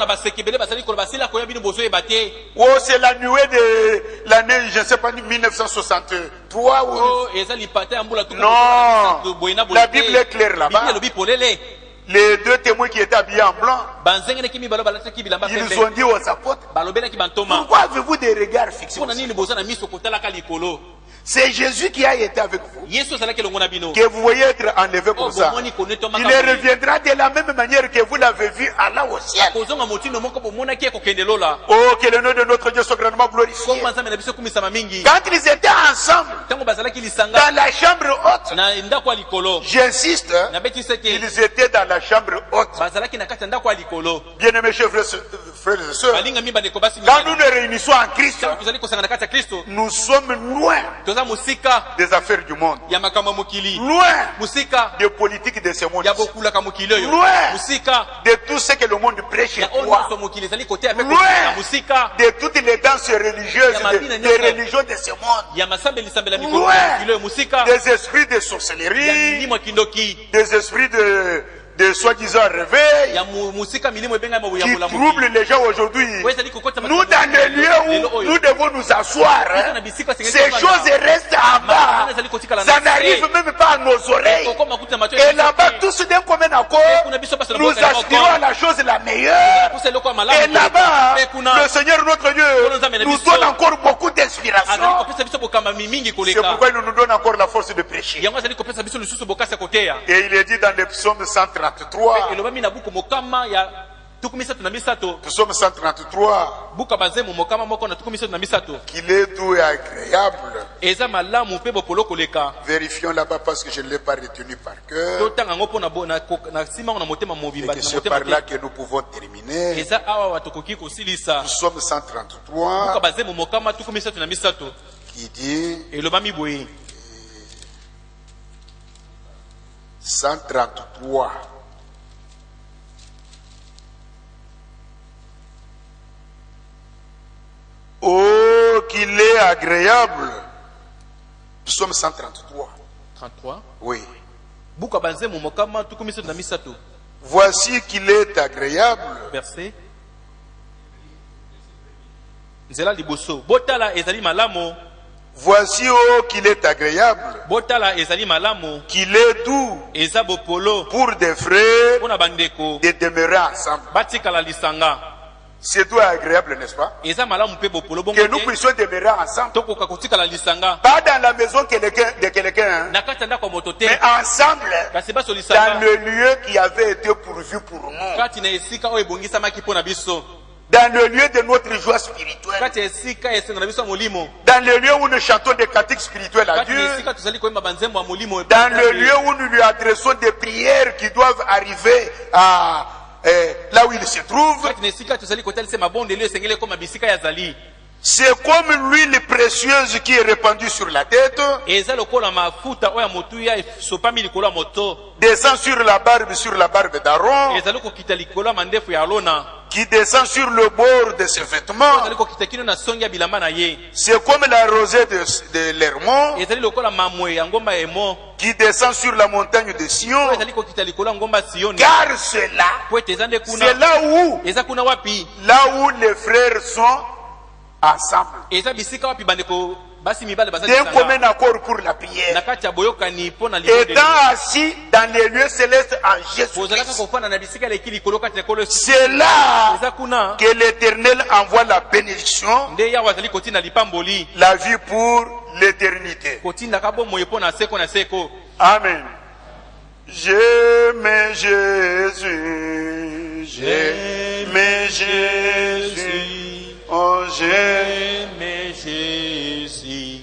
Oh, c'est la nuée de l'année, je ne sais pas, 1963 ou... Non, la Bible est claire là-bas. Les deux témoins qui étaient habillés en blanc, ils ont dit aux apôtres: pourquoi avez-vous des regards fixés? C'est Jésus qui a été avec vous, que vous voyez être enlevé comme ça. Il ne reviendra de la même manière que vous l'avez vu Allah au ciel. Oh, que le nom de notre Dieu soit grandement glorifié. Quand ils étaient ensemble dans la chambre haute, j'insiste, ils étaient dans la chambre haute. Bien-aimés chers frères et sœurs, quand nous nous réunissons en Christ, nous sommes loin des affaires du monde, loin des politiques de ce monde, loin de tout ce que le monde prêche et croit, loin de toutes les danses religieuses des religions de ce monde, loin des esprits de sorcellerie, des esprits de soi-disant réveil qui troublent les gens aujourd'hui. Nous, dans les lieux où nous devons nous asseoir, ces choses restent en bas. Ça n'arrive même pas à nos oreilles. Et là-bas, tous d'un commun accord, nous aspirons à la chose la meilleure. Et là-bas, le Seigneur notre Dieu nous donne encore beaucoup d'inspiration. C'est pourquoi il nous donne encore la force de prêcher. Et il est dit dans le psaume 133, Psaume 133, qu'il est doux et agréable. Vérifions là-bas parce que je ne l'ai pas retenu par cœur. Et que c'est par là que nous pouvons terminer. Psaume 133, qui dit 133. Oh, qu'il est agréable. Psaume 133. 33. Oui. Voici qu'il est agréable. Verset. Voici, oh, qu'il est agréable, qu'il est doux pour des frères de demeurer ensemble. C'est doux et agréable, n'est-ce pas? Que nous puissions demeurer ensemble. Pas dans la maison de quelqu'un, mais ensemble dans le lieu qui avait été pourvu pour nous. Dans le lieu de notre joie spirituelle. Dans le lieu où nous chantons des cantiques spirituels à Dieu. Dans le lieu où nous lui adressons des prières qui doivent arriver à là où il se trouve. C'est comme l'huile précieuse qui est répandue sur la tête, descend sur la barbe d'Aaron, qui descend sur le bord de ses vêtements. C'est comme la rosée de l'Hermon, qui descend sur la montagne de Sion. Car c'est là où les frères sont ensemble, d'un commun accord pour la prière, étant assis dans les lieux célestes en Jésus-Christ. C'est là que l'Éternel envoie la bénédiction, la vie pour l'éternité. Amen. J'aime Jésus, j'aime Jésus. Oh, j'aime Jésus,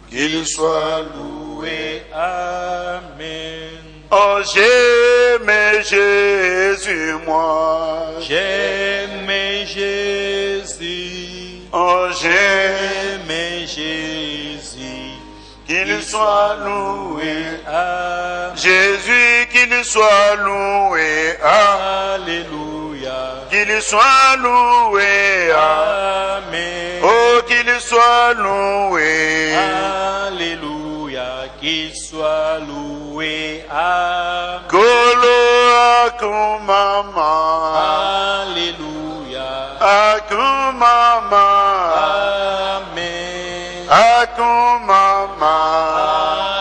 qu'il soit loué, amen. Oh, j'aime Jésus, moi. J'aime Jésus. Oh, j'aime Jésus, qu'il soit loué, amen. Jésus, qu'il soit loué, alléluia. Qu'il soit loué, amen. Oh, qu'il soit loué, alléluia. Qu'il soit loué, amen. Golo akumama, alléluia. Akumama, amen. Akumama,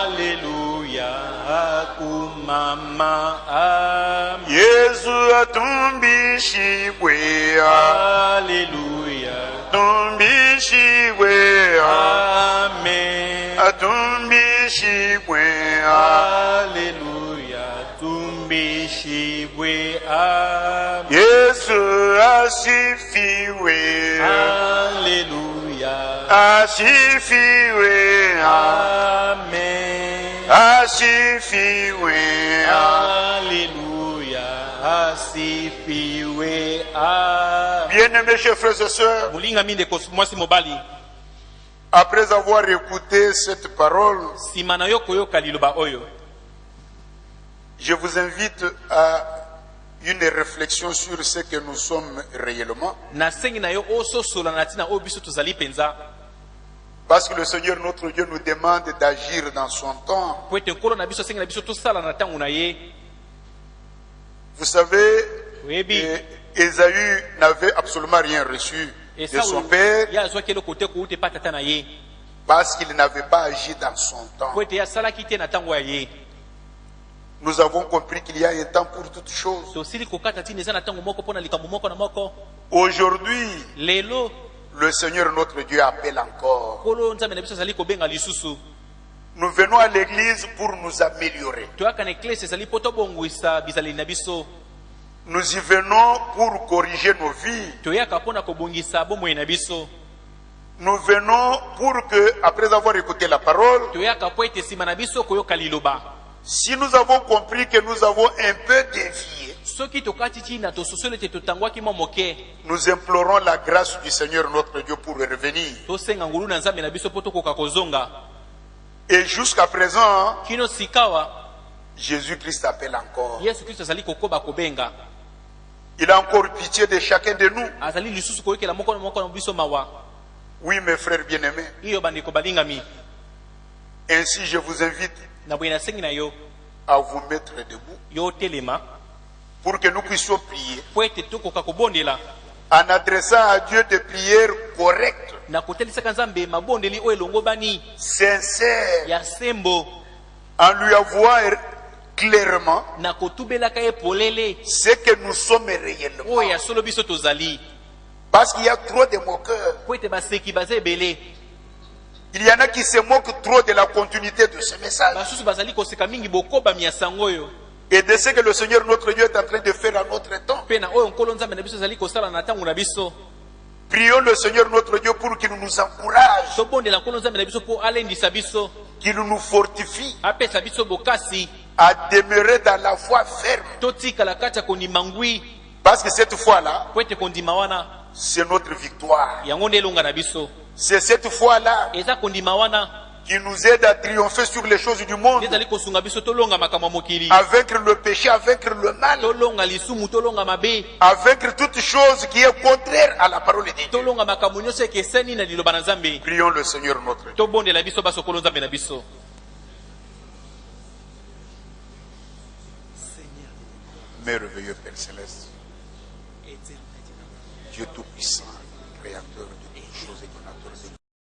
alléluia. Akumama, amen. Yesu atumbi shibwe, alléluia. atumbishiwe amen atumbishiwe haleluya tumbishiwe amen Yesu asifiwe haleluya asifiwe amen asifiwe haleluya asifiwe amen. Bien-aimés chers frères et sœurs, mulinga minde mwasi mobali après avoir écouté cette parole, simana yoko yoka liloba oyo je vous invite à une réflexion sur ce que nous sommes réellement. Parce que le Seigneur notre Dieu nous demande d'agir dans son temps. Vous savez, Ésaü n'avait absolument rien reçu de son père parce qu'il n'avait pas agi dans son temps. Nous avons compris qu'il y a un temps pour toutes choses. Aujourd'hui, le Seigneur notre Dieu appelle encore. Nous venons à l'église pour nous améliorer. Nous y venons pour corriger nos vies. Nous venons pour que, après avoir écouté la parole, si nous avons compris que nous avons un peu dévié, nous implorons la grâce du Seigneur notre Dieu pour revenir. Et jusqu'à présent, Jésus-Christ appelle encore. Il a encore pitié de chacun de nous. Oui, mes frères bien-aimés. Ainsi, je vous invite à vous mettre debout pour que nous puissions prier en adressant à Dieu des prières correctes, sincères, en lui avouant clairement ce que nous sommes réellement. Parce qu'il y a trop de moqueurs. Il y en a qui se moquent trop de la continuité de ce message et de ce que le Seigneur notre Dieu est en train de faire à notre temps. Prions le Seigneur notre Dieu pour qu'il nous encourage, qu'il nous fortifie à demeurer dans la foi ferme. Parce que cette foi-là, c'est notre victoire. C'est cette foi-là qui nous aide à triompher sur les choses du monde, à vaincre le péché, à vaincre le mal, à vaincre toute chose qui est contraire à la parole de Dieu. Prions le Seigneur notre Dieu. Merveilleux Père Céleste, Dieu Tout-Puissant, Créateur de toutes choses et donateur de